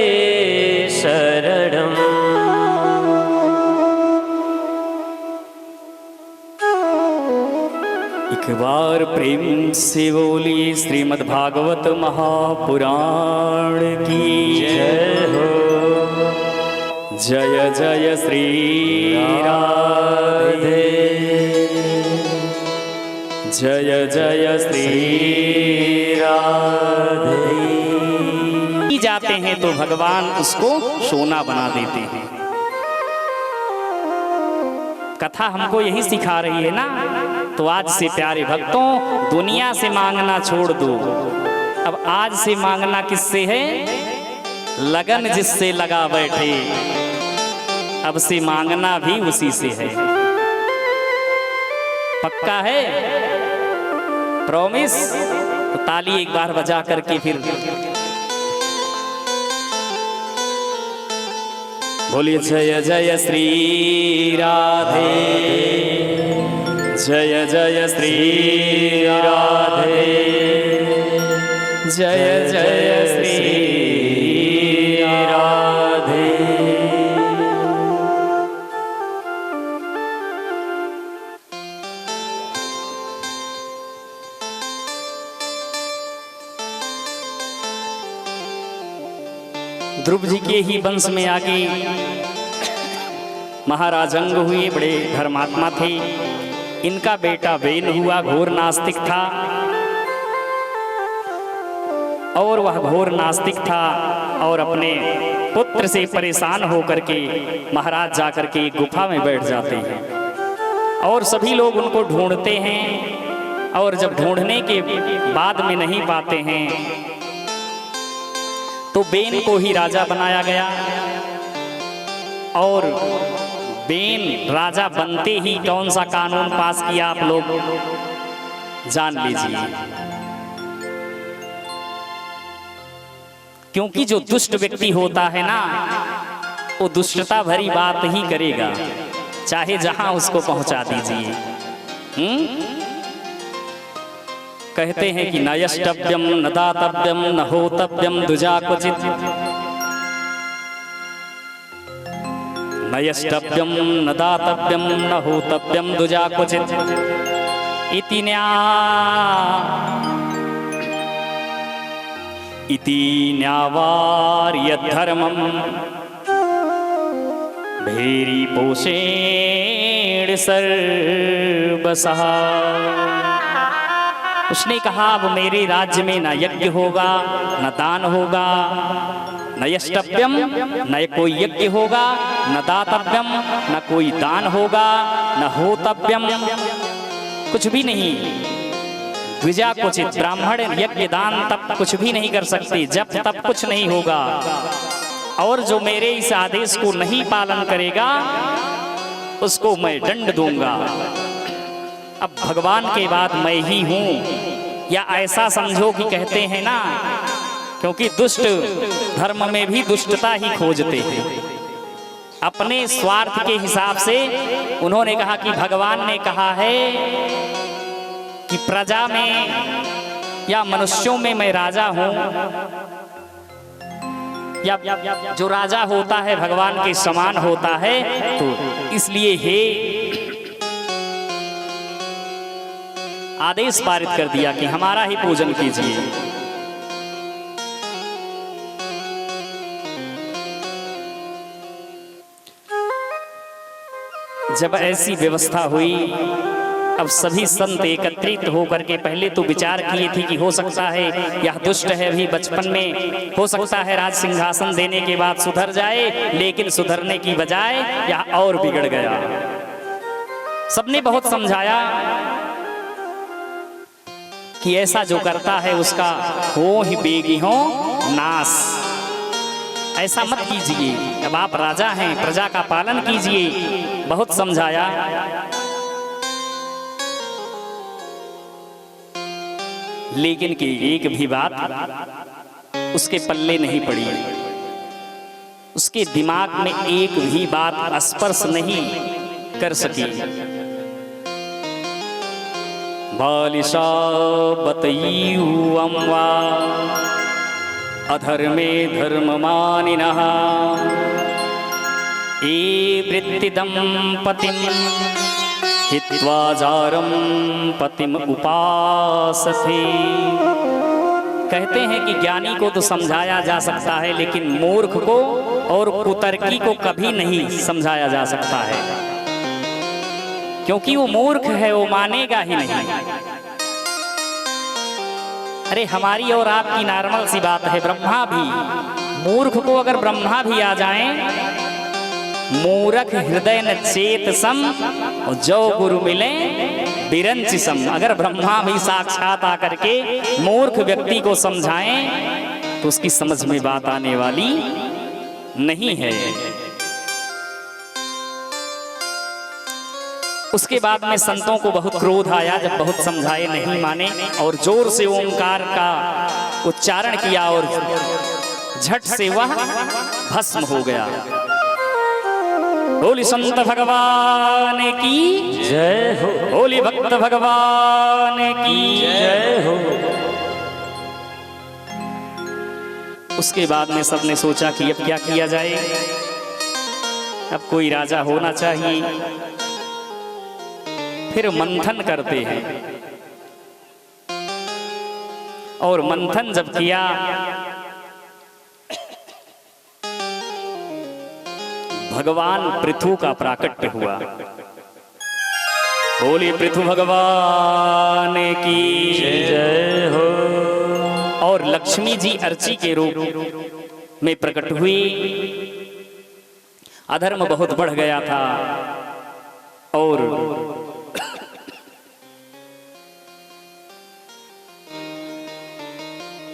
शरणं। एक बार प्रेम से बोली श्रीमद् भागवत महापुराण की जय हो। जय जय श्री राधे जय जय श्री राधे। जाते हैं तो भगवान उसको सोना बना देते हैं। कथा हमको यही सिखा रही है ना। तो आज से प्यारे भक्तों दुनिया से मांगना छोड़ दो। अब आज से मांगना किससे है? लगन जिससे लगा बैठे अब से मांगना भी उसी से है। पक्का है? प्रॉमिस? तो ताली एक बार बजा करके फिर बोलिए जय जय श्री राधे जय जय श्री राधे जय जय श्री राधे। ध्रुव जी के ही वंश में आगे महाराज अंग हुए, बड़े धर्मात्मा थे। इनका बेटा वेन हुआ, घोर नास्तिक था। और वह घोर नास्तिक था और अपने पुत्र से परेशान होकर के महाराज जाकर के एक गुफा में बैठ जाते हैं और सभी लोग उनको ढूंढते हैं। और जब ढूंढने के बाद में नहीं पाते हैं तो बेन को ही राजा बनाया गया। और बेन राजा बनते ही कौन सा कानून पास किया आप लोग जान लीजिए। क्योंकि जो दुष्ट व्यक्ति होता है ना वो दुष्टता भरी बात ही करेगा, चाहे जहां उसको पहुंचा दीजिए। कहते हैं कि न यष्टव्यम न दातव्यम न होतव्यम दुजा क्वचित। न यष्टव्यम न दातव्यम न होतव्यम दुजा क्वचित इति न्यावार्यधर्मं भेरी पोषेण सर्वसः। उसने कहा अब मेरे राज्य में न यज्ञ होगा न दान होगा, न यष्टव्यम न कोई यज्ञ होगा, न दातव्यम न कोई दान होगा, न होतव्यम कुछ भी नहीं। द्विजा क्वचित ब्राह्मण यज्ञ दान तप कुछ भी नहीं कर सकते, जब तब कुछ नहीं होगा। और जो मेरे इस आदेश को नहीं पालन करेगा उसको मैं दंड दूंगा। अब भगवान के बाद मैं ही हूं, या ऐसा समझो कि कहते हैं ना, क्योंकि दुष्ट धर्म में भी दुष्टता ही खोजते हैं। अपने स्वार्थ के हिसाब से उन्होंने कहा कि भगवान ने कहा है कि प्रजा में या मनुष्यों में मैं राजा हूं, या जो राजा होता है भगवान के समान होता है। तो इसलिए हे आदेश पारित कर दिया कि हमारा ही पूजन कीजिए। जब ऐसी व्यवस्था हुई अब सभी संत एकत्रित होकर के पहले तो विचार किए थे कि हो सकता है यह दुष्ट है, अभी बचपन में हो सकता है राज सिंहासन देने के बाद सुधर जाए, लेकिन सुधरने की बजाय यह और बिगड़ गया। सबने बहुत समझाया कि ऐसा जो करता है उसका हो ही बेगी हो नाश। ऐसा मत कीजिए, अब आप राजा हैं, प्रजा का पालन कीजिए। बहुत समझाया, लेकिन कि एक भी बात उसके पल्ले नहीं पड़ी। उसके दिमाग में एक भी बात स्पर्श नहीं कर सकी। बालिशा बतयू अम्वा अधर्मे धर्ममानिनः ये वृत्तिदं पतिं हित्वा जारं पतिम उपासते। कहते हैं कि ज्ञानी को तो समझाया जा सकता है, लेकिन मूर्ख को और कुतर्की को कभी नहीं समझाया जा सकता है, क्योंकि वो मूर्ख है, वो मानेगा ही नहीं। अरे हमारी और आपकी नॉर्मल सी बात है, ब्रह्मा भी, मूर्ख को अगर ब्रह्मा भी आ जाएं, मूर्ख हृदय न चेत सम, जो गुरु मिले बिरंच सम। अगर ब्रह्मा भी साक्षात आकर के मूर्ख व्यक्ति को समझाएं तो उसकी समझ में बात आने वाली नहीं है। उसके बाद में संतों को बहुत क्रोध आया जब बहुत समझाए नहीं माने, और जोर से ओंकार का उच्चारण किया और झट से वह भस्म हो गया। बोली संत भगवान की जय हो, बोली भक्त भगवान की जय हो। उसके बाद में सबने सोचा कि अब क्या किया जाए, अब कोई राजा होना चाहिए। फिर मंथन करते हैं, और मंथन जब किया भगवान पृथु का प्राकट्य हुआ। बोली पृथु भगवान की जय हो। और लक्ष्मी जी अर्ची के रूप में प्रकट हुई। अधर्म बहुत बढ़ गया था, और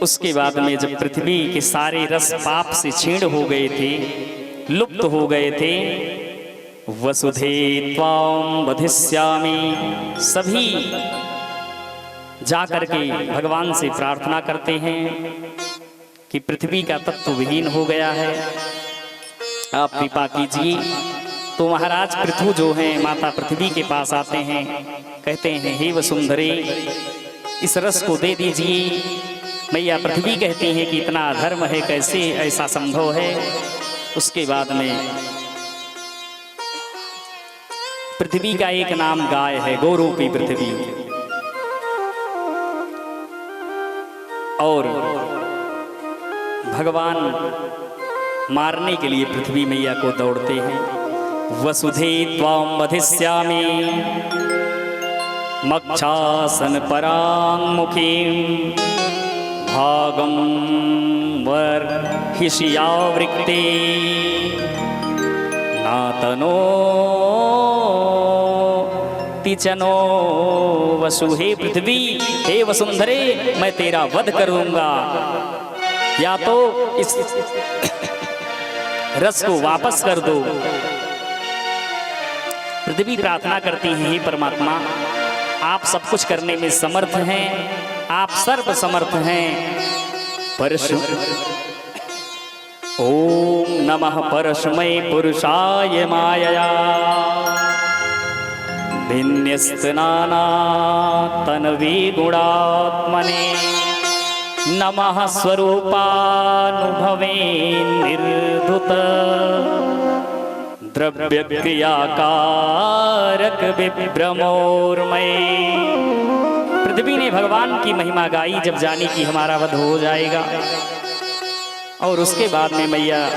उसके बाद में जब पृथ्वी के सारे रस पाप से क्षीण हो गए थे, लुप्त हो गए थे, वसुधे त्वां वधिष्यामि, सभी जाकर के भगवान से प्रार्थना करते हैं कि पृथ्वी का तत्व विहीन हो गया है, आप कृपा कीजिए। तो महाराज पृथु जो हैं माता पृथ्वी के पास आते हैं, कहते हैं हे वसुंधरे, इस रस को दे दीजिए। मैया पृथ्वी कहती हैं कि इतना अधर्म है, कैसे ऐसा संभव है। उसके बाद में पृथ्वी का एक नाम गाय है, गौरूपी पृथ्वी, और भगवान मारने के लिए पृथ्वी मैया को दौड़ते हैं। वसुधे त्वां वधिष्यामि मक्षासन पराङ्मुखीं भागं वर्हिष्यावृक्ते नातनो तिचनो वसु। हे पृथ्वी, हे वसुंधरे, मैं तेरा वध करूंगा, या तो इस रस को वापस कर दो। पृथ्वी प्रार्थना करती है, हे परमात्मा, आप सब कुछ करने में समर्थ हैं, आप सर्व समर्थ हैं। परशु ओम नमः परस्मै पुरुषाय मायया भिन्यस्तनाना तन्वी गुणात्मने नमः स्वरूपानुभवे निर्धुत द्रव्य क्रियाकारक विभ्रमोर्मय। पृथ्वी ने भगवान की महिमा गाई, जब जानी कि हमारा वध हो जाएगा, और उसके बाद में मैया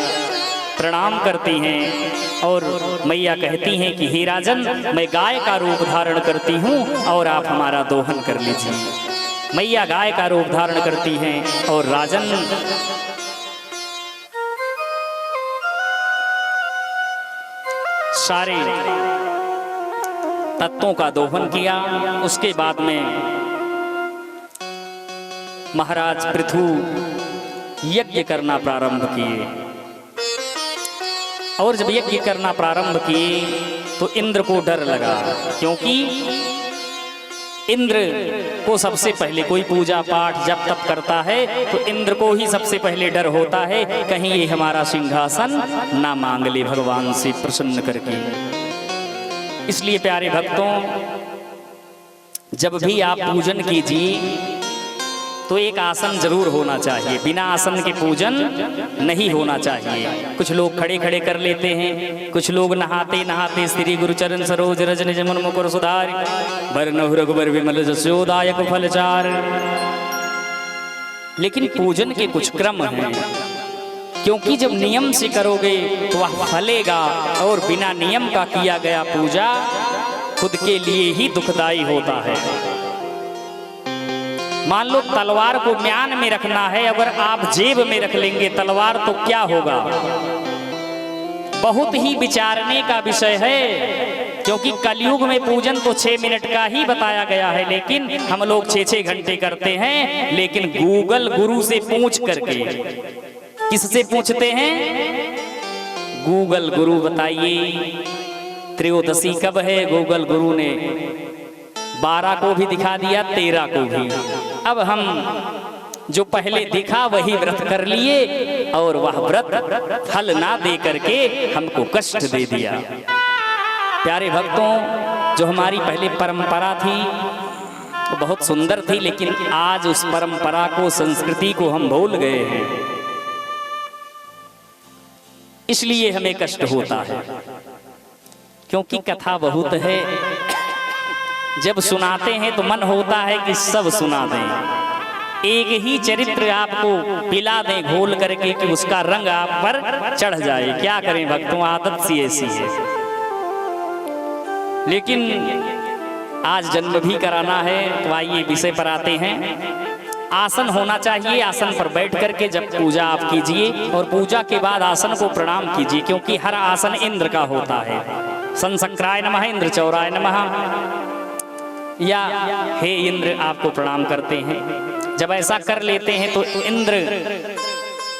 प्रणाम करती हैं और मैया कहती हैं कि हे राजन, मैं गाय का रूप धारण करती हूँ और आप हमारा दोहन कर लीजिए। मैया गाय का रूप धारण करती हैं और राजन सारे तत्वों का दोहन किया। उसके बाद में महाराज पृथु यज्ञ करना प्रारंभ किए, और जब यज्ञ करना प्रारंभ किए तो इंद्र को डर लगा, क्योंकि इंद्र को सबसे पहले कोई पूजा पाठ जब तप करता है तो इंद्र को ही सबसे पहले डर होता है, कहीं ये हमारा सिंहासन ना मांग ले भगवान से प्रसन्न करके। इसलिए प्यारे भक्तों, जब भी आप पूजन कीजिए तो एक आसन जरूर होना चाहिए, बिना आसन के पूजन नहीं होना चाहिए। कुछ लोग खड़े खड़े कर लेते हैं, कुछ लोग नहाते नहाते श्री गुरुचरण सरोज रज निज मन मुकुर सुधारि बरनहु रघुबर विमल जसोदायक फलचार। लेकिन पूजन के कुछ क्रम हैं, क्योंकि जब नियम से करोगे तो वह फलेगा, और बिना नियम का किया गया पूजा खुद के लिए ही दुखदाई होता है। मान लो तलवार को म्यान में रखना है, अगर आप जेब में रख लेंगे तलवार तो क्या होगा? बहुत ही विचारने का विषय है, क्योंकि कलयुग में पूजन तो 6 मिनट का ही बताया गया है, लेकिन हम लोग 6-6 घंटे करते हैं। लेकिन गूगल गुरु से पूछ करके, किससे पूछते हैं? गूगल गुरु बताइए त्रयोदशी कब है? गूगल गुरु ने 12 को भी दिखा दिया, 13 को भी। अब हम जो पहले दिखा वही व्रत कर लिए, और वह व्रत फल ना दे करके हमको कष्ट दे दिया। प्यारे भक्तों, जो हमारी पहले परंपरा थी वो बहुत सुंदर थी, लेकिन आज उस परंपरा को, संस्कृति को हम भूल गए हैं, इसलिए हमें कष्ट होता है। क्योंकि कथा बहुत है, जब सुनाते हैं तो मन होता है कि सब सुना दें, एक ही चरित्र आपको पिला दें घोल करके कि उसका रंग आप पर चढ़ जाए। क्या करें भक्तों, आदत सी ऐसी है। लेकिन आज जन्म भी कराना है, तो आइए विषय पर आते हैं। आसन होना चाहिए, आसन पर बैठ करके जब पूजा आप कीजिए, और पूजा के बाद आसन को प्रणाम कीजिए, क्योंकि हर आसन इंद्र का होता है। संसक्राय नमः, इंद्र चौराय नमः, या हे इंद्र आपको प्रणाम करते हैं। जब ऐसा कर लेते हैं तो इंद्र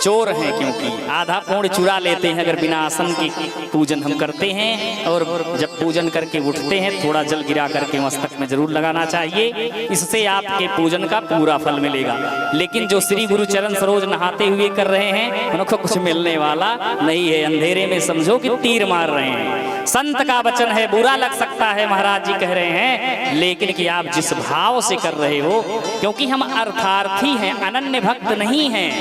चोर हैं, क्योंकि आधा पूर्ण चुरा लेते हैं अगर बिना आसन की पूजन हम करते हैं। और जब पूजन करके उठते हैं थोड़ा जल गिरा करके मस्तक में जरूर लगाना चाहिए, इससे आपके पूजन का पूरा फल मिलेगा। लेकिन जो श्री गुरु चरण सरोज नहाते हुए कर रहे हैं उनको कुछ मिलने वाला नहीं है, अंधेरे में समझो कि तीर मार रहे हैं। संत का वचन है, बुरा लग सकता है, महाराज जी कह रहे हैं, लेकिन कि आप जिस भाव से कर रहे हो, क्योंकि हम अर्थार्थी हैं, अनन्य भक्त नहीं हैं।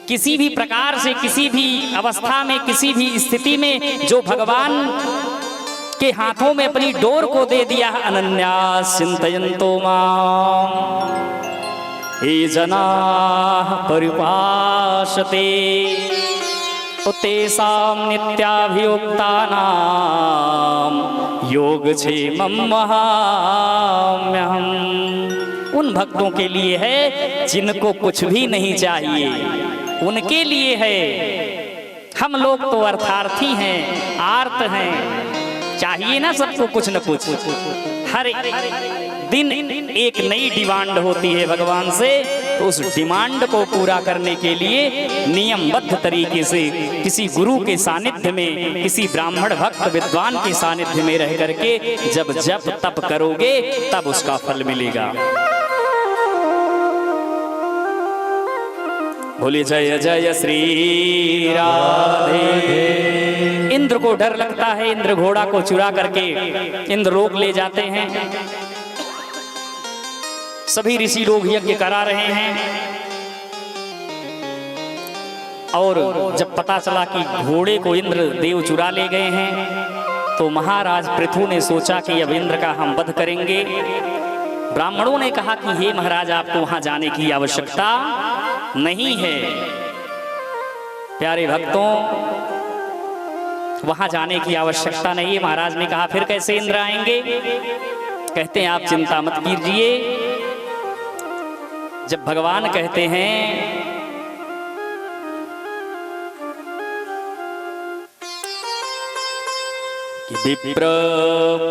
किसी भी प्रकार से, किसी भी अवस्था में, किसी भी स्थिति में जो भगवान के हाथों में अपनी डोर को दे दिया है, अनन्या चिंतयन्तो मां ये जनाः परिपासते तेषां नित्याभियुक्तानां योगक्षेमं वहाम्यहम्। उन भक्तों के लिए है जिनको कुछ भी नहीं चाहिए, उनके लिए है। हम लोग तो अर्थार्थी हैं, आर्त हैं, चाहिए ना सबको कुछ न कुछ। हर दिन एक नई डिमांड होती है भगवान से, तो उस डिमांड को पूरा करने के लिए नियमबद्ध तरीके से किसी गुरु के सानिध्य में, किसी ब्राह्मण भक्त विद्वान के सानिध्य में रह करके जब जप तप करोगे तब उसका फल मिलेगा। बोले जय जय श्री राधे। इंद्र को डर लगता है, इंद्र घोड़ा को चुरा करके इंद्र रोक ले जाते हैं। सभी ऋषि लोग यज्ञ करा रहे हैं, और जब पता चला कि घोड़े को इंद्र देव चुरा ले गए हैं, तो महाराज पृथु ने सोचा कि अब इंद्र का हम वध करेंगे। ब्राह्मणों ने कहा कि हे महाराज, आपको वहां जाने की आवश्यकता नहीं है। प्यारे भक्तों, वहां जाने की आवश्यकता नहीं है। महाराज ने कहा फिर कैसे इंद्र आएंगे? कहते हैं आप चिंता मत कीजिए। जब भगवान कहते हैं कि विप्र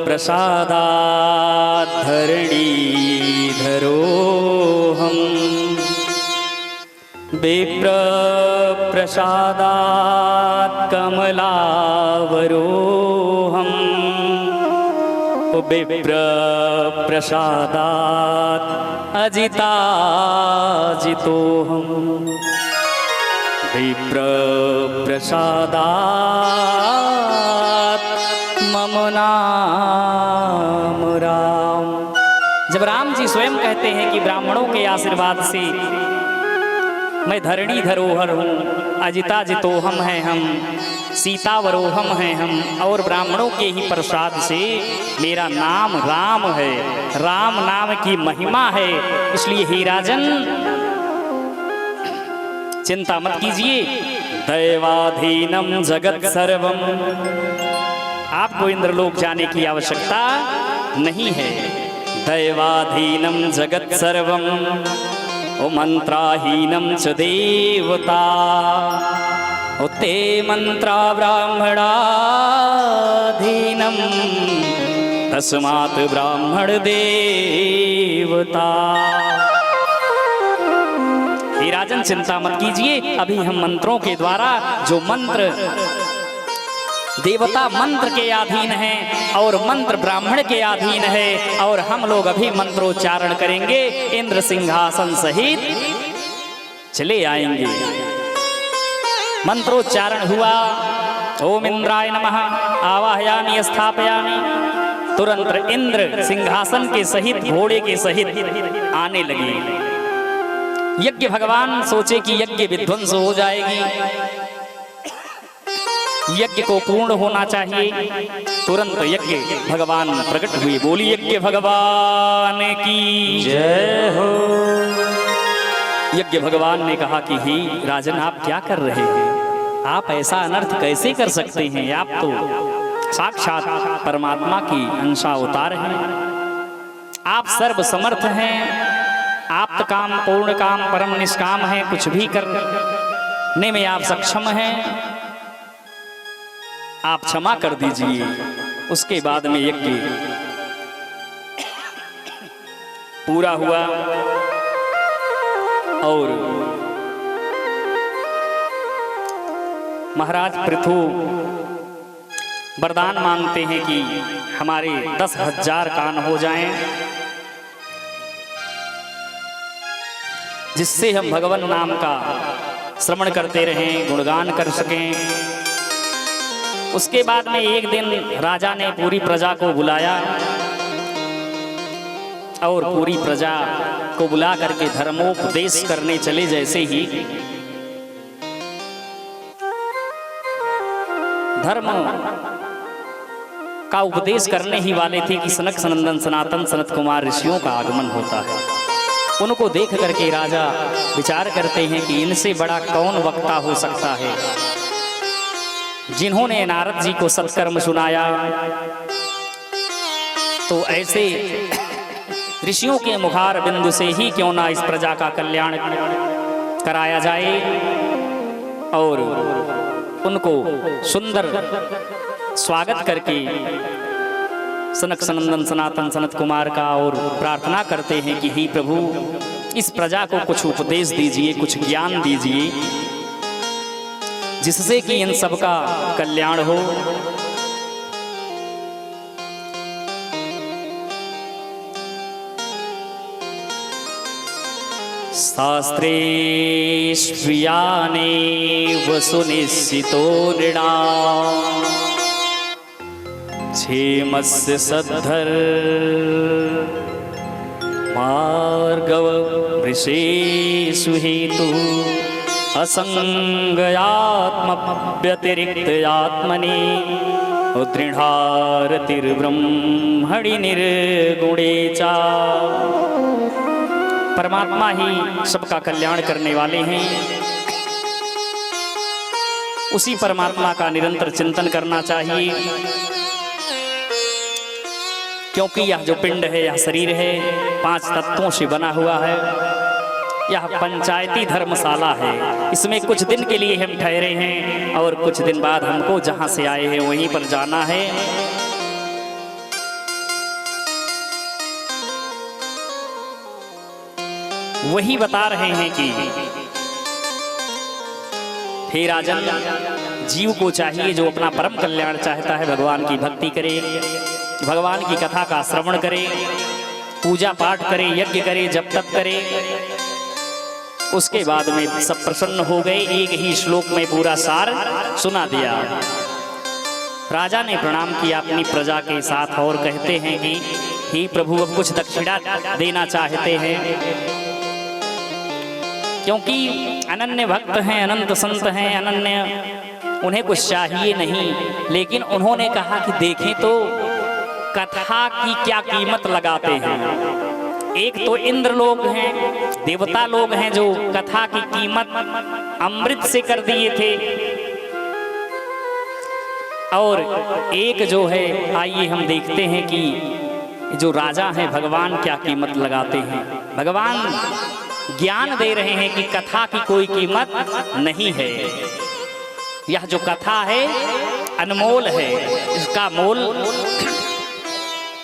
प्रसादात् धरणीधरोऽहम्, विप्र प्रसादात् कमलावरोऽहम्, विप्र प्रसादात् अजिताजितोऽहम् विप्र प्रसादात् मम नाम राम। जब राम जी स्वयं कहते हैं कि ब्राह्मणों के आशीर्वाद से मैं धरणी धरोहर हूँ, अजिता जितोहम है हम, सीतावरोहम है हम, और ब्राह्मणों के ही प्रसाद से मेरा नाम राम है, राम नाम की महिमा है। इसलिए हे राजन चिंता मत कीजिए, दैवाधीनम जगत सर्वम, आपको इंद्रलोक जाने की आवश्यकता नहीं है। दैवाधीनम जगत सर्वम ओ मंत्राहीनम च देवता, ओ ते मंत्रा ब्राह्मणाधीनम तस्मात् ब्राह्मण देवता। हे राजन चिंता मत कीजिए, अभी हम मंत्रों के द्वारा जो मंत्र देवता मंत्र के अधीन हैं और मंत्र ब्राह्मण के अधीन है, और हम लोग अभी मंत्रोच्चारण करेंगे, इंद्र सिंहासन सहित चले आएंगे। मंत्रोच्चारण हुआ, ओम इंद्राय नमः आवाहयामि स्थापयामि, तुरंत इंद्र सिंहासन के सहित घोड़े के सहित आने लगे। यज्ञ भगवान सोचे कि यज्ञ विध्वंस हो जाएगी, यज्ञ को पूर्ण होना चाहिए, तुरंत यज्ञ भगवान प्रकट हुए। बोली यज्ञ भगवान की जय हो। यज्ञ भगवान ने कहा कि ही राजन आप क्या कर रहे हैं, आप ऐसा अनर्थ कैसे कर सकते हैं, आप तो साक्षात परमात्मा की अंश अवतार हैं, आप सर्व समर्थ हैं, आप काम पूर्ण काम परम निष्काम हैं, कुछ भी करने में आप सक्षम हैं, आप क्षमा कर दीजिए। उसके बाद में यज्ञ पूरा हुआ और महाराज पृथु वरदान मांगते हैं कि हमारे 10,000 कान हो जाएं, जिससे हम भगवान नाम का श्रवण करते रहें, गुणगान कर सकें। उसके बाद में एक दिन राजा ने पूरी प्रजा को बुलाया और पूरी प्रजा को बुला करके धर्मोपदेश करने चले। जैसे ही धर्म का उपदेश करने ही वाले थे कि सनक सनंदन सनातन सनत कुमार ऋषियों का आगमन होता है। उनको देख करके राजा विचार करते हैं कि इनसे बड़ा कौन वक्ता हो सकता है, जिन्होंने नारद जी को सत्कर्म सुनाया। तो ऐसे ऋषियों के मुखार बिंदु से ही क्यों ना इस प्रजा का कल्याण कराया जाए, और उनको सुंदर स्वागत करके सनक सनंदन सनातन सनत कुमार का और प्रार्थना करते हैं कि हे प्रभु इस प्रजा को कुछ उपदेश दीजिए, कुछ ज्ञान दीजिए, जिससे कि इन सबका कल्याण हो। शास्त्रे श्रियानेव सुनिश्चितो नृणाम् क्षेमस्य सद्धर मार्गव वृषेषु हेतु असंगयात्मव्यतिरिक्तयात्मनि दृढ़ारतिर्ब्रह्मणि निर्गुणे चा। परमात्मा ही सबका कल्याण करने वाले हैं, उसी परमात्मा का निरंतर चिंतन करना चाहिए, क्योंकि यह जो पिंड है, यह शरीर है, 5 तत्वों से बना हुआ है। यह पंचायती धर्मशाला है, इसमें कुछ दिन के लिए हम ठहरे हैं और कुछ दिन बाद हमको जहां से आए हैं वहीं पर जाना है। वही बता रहे हैं कि हे राजन, जीव को चाहिए जो अपना परम कल्याण चाहता है भगवान की भक्ति करे, कि भगवान की कथा का श्रवण करे, पूजा पाठ करे, यज्ञ करे, जप तप करे। उसके बाद में सब प्रसन्न हो गए। एक ही श्लोक में पूरा सार सुना दिया। राजा ने प्रणाम किया अपनी प्रजा के साथ और कहते हैं कि हे प्रभु, अब कुछ दक्षिणा देना चाहते हैं, क्योंकि अनन्य भक्त हैं, अनंत संत हैं, अनन्य, उन्हें कुछ चाहिए नहीं। लेकिन उन्होंने कहा कि देखें तो कथा की क्या कीमत लगाते हैं। एक तो इंद्र लोग हैं, देवता लोग हैं जो कथा की कीमत अमृत से कर दिए थे, और एक जो है, आइए हम देखते हैं कि जो राजा हैं भगवान क्या कीमत लगाते हैं। भगवान ज्ञान दे रहे हैं कि कथा की कोई कीमत नहीं है। यह जो कथा है अनमोल है, इसका मोल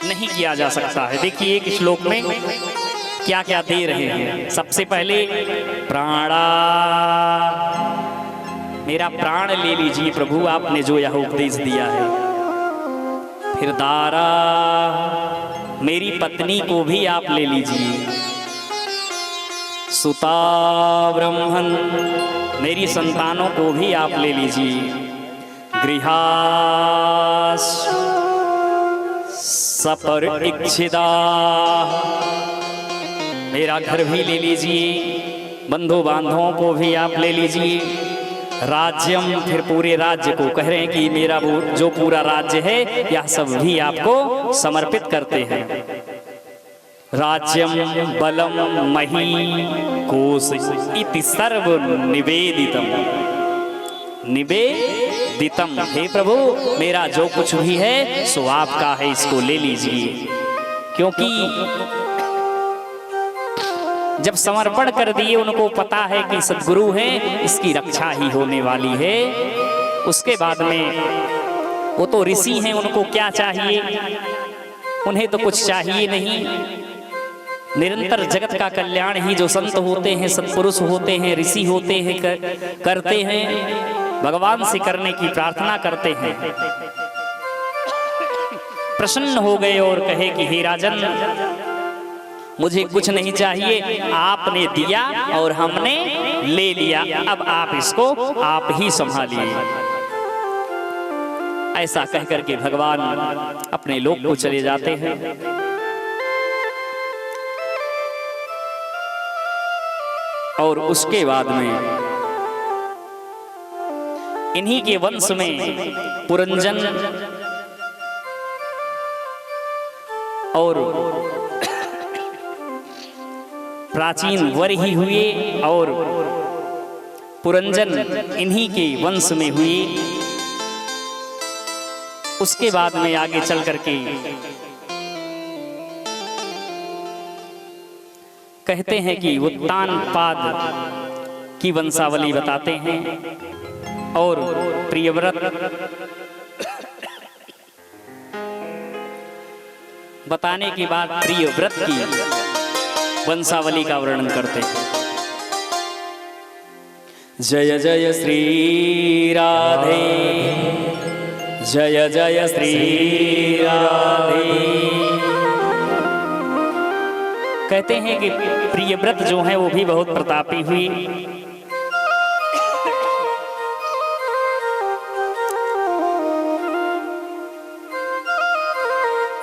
नहीं किया जा सकता है। देखिए एक श्लोक में क्या क्या दे रहे हैं। सबसे पहले प्राणा, मेरा प्राण ले लीजिए प्रभु, आपने जो यह उपदेश दिया है। फिर दारा, मेरी पत्नी को भी आप ले लीजिए। सुता ब्रह्मन, मेरी संतानों को भी आप ले लीजिए। गृहास सपर इच्छिदा, मेरा घर भी ले लीजिए। बंधु बांधवों को भी आप ले लीजिए। राज्यम, फिर पूरे राज्य को कह रहे हैं कि मेरा वो जो पूरा राज्य है यह सब भी आपको समर्पित करते हैं। राज्यम बलम मही कोश इति सर्व निवेदितम, निवेदितम, हे प्रभु मेरा जो कुछ भी है सो आपका है, इसको ले लीजिए। क्योंकि जब समर्पण कर दिए, उनको पता है कि सद्गुरु हैं, इसकी रक्षा ही होने वाली है। उसके बाद में वो तो ऋषि हैं, उनको क्या चाहिए, उन्हें तो कुछ चाहिए नहीं। निरंतर जगत का कल्याण ही जो संत होते हैं, सत्पुरुष होते हैं, ऋषि होते हैं, करते हैं, भगवान से करने की प्रार्थना करते हैं। प्रसन्न हो गए और कहे कि हे राजन, मुझे कुछ नहीं चाहिए, आपने दिया और हमने ले लिया, अब आप इसको आप ही संभालिए। ऐसा कहकर के भगवान अपने लोक को चले जाते हैं। और उसके बाद में इन्हीं के वंश में पुरंजन और प्राचीन वर ही हुए, और पुरंजन इन्हीं के वंश में हुए। उसके बाद में आगे चल करके कहते हैं कि उत्तानपाद की वंशावली बताते हैं। और प्रियव्रत बताने के बाद प्रियव्रत की वंशावली का वर्णन करते हैं। जय जय श्री राधे, जय जय श्री राधे। कहते हैं कि प्रियव्रत जो है वो भी बहुत प्रतापी हुई।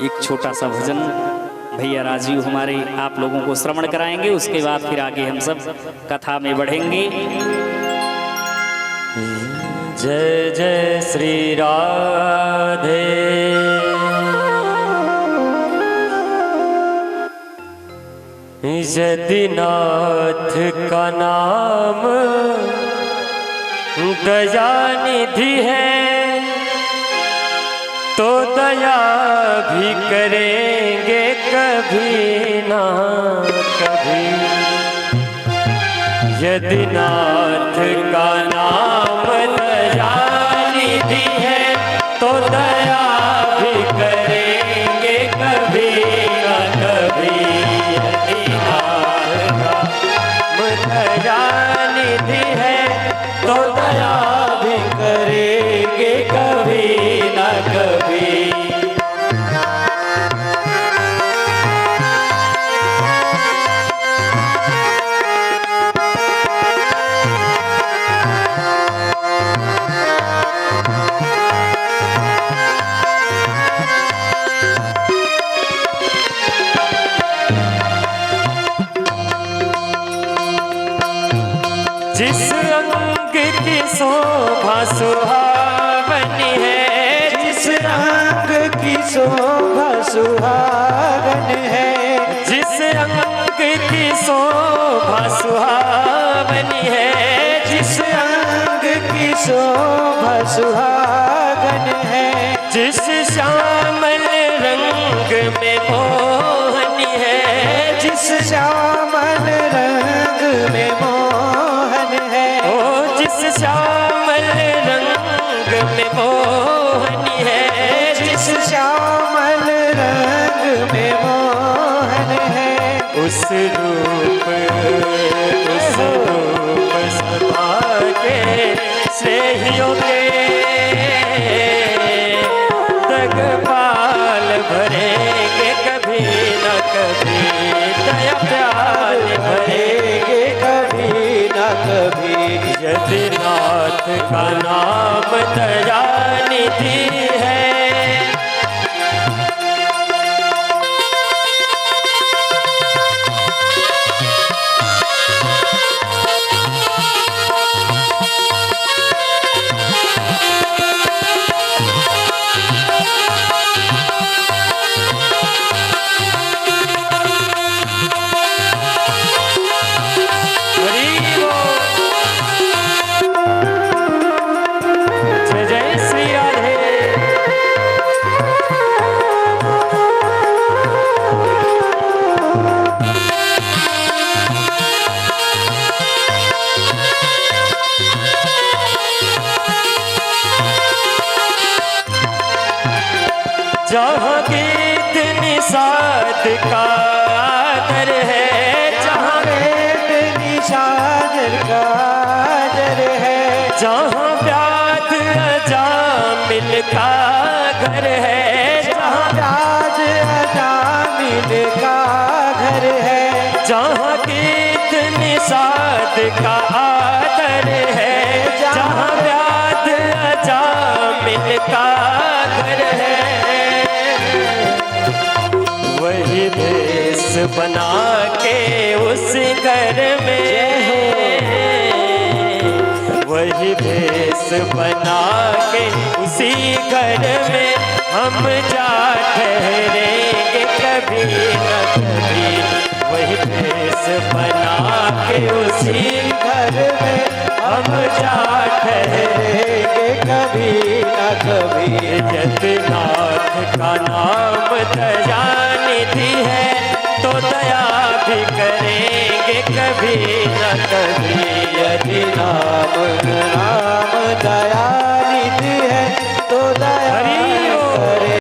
एक छोटा सा भजन भैया राजीव हमारे आप लोगों को श्रवण कराएंगे, उसके बाद फिर आगे हम सब कथा में बढ़ेंगे। जय जय श्री राधे, यदि नाथ का नाम दया निधि है तो दया भी करेंगे कभी ना कभी। यदि नाथ का नाम दया निधि है तो दया भी करेंगे कभी ना कभी। यदि नाथ का नाम दया निधि है तो दया भी करेंगे कभी ना कभी। शोभा सुहावनी है, जिस रंग की शोभा सुहागन है, जिस रंग की शोभा सुहावनी है, जिस रंग की शोभा सुहागन है, जिस श्यामल रंग में मोहनी है, जिस श्यामल रंग में मोहन है, ओ जिस श्यामल रंग में मोहनी है, जिस श्यामल रंग में मोहन है, उस रूप सदा के स्नेहियों के तगपाल भरेंगे कभी न कभी, दया प्यार भरेंगे कभी न कभी। यदि नाथ का नाम दया निधि है। जय जय श्री राधे। जहाँ गीत निषाद का आदर है, जहाँ वेद निशादर का आदर है, जहाँ व्याध अजामिल का घर है, जहाँ राज अजामिल का घर है, जहाँ गीत निषाद का आदर है, जहाँ व्याध अजामिल का घर है, वही देश बना के उस घर में, वही भेष बना के उसी घर में हम जा ठहरेंगे कभी न कभी, वही भेष बना के उसी घर में हम जा ठहरेंगे कभी न कभी। यदि नाथ का नाम दया निधि है, तो दया भी करेंगे कभी न कभी। यदि नाम दया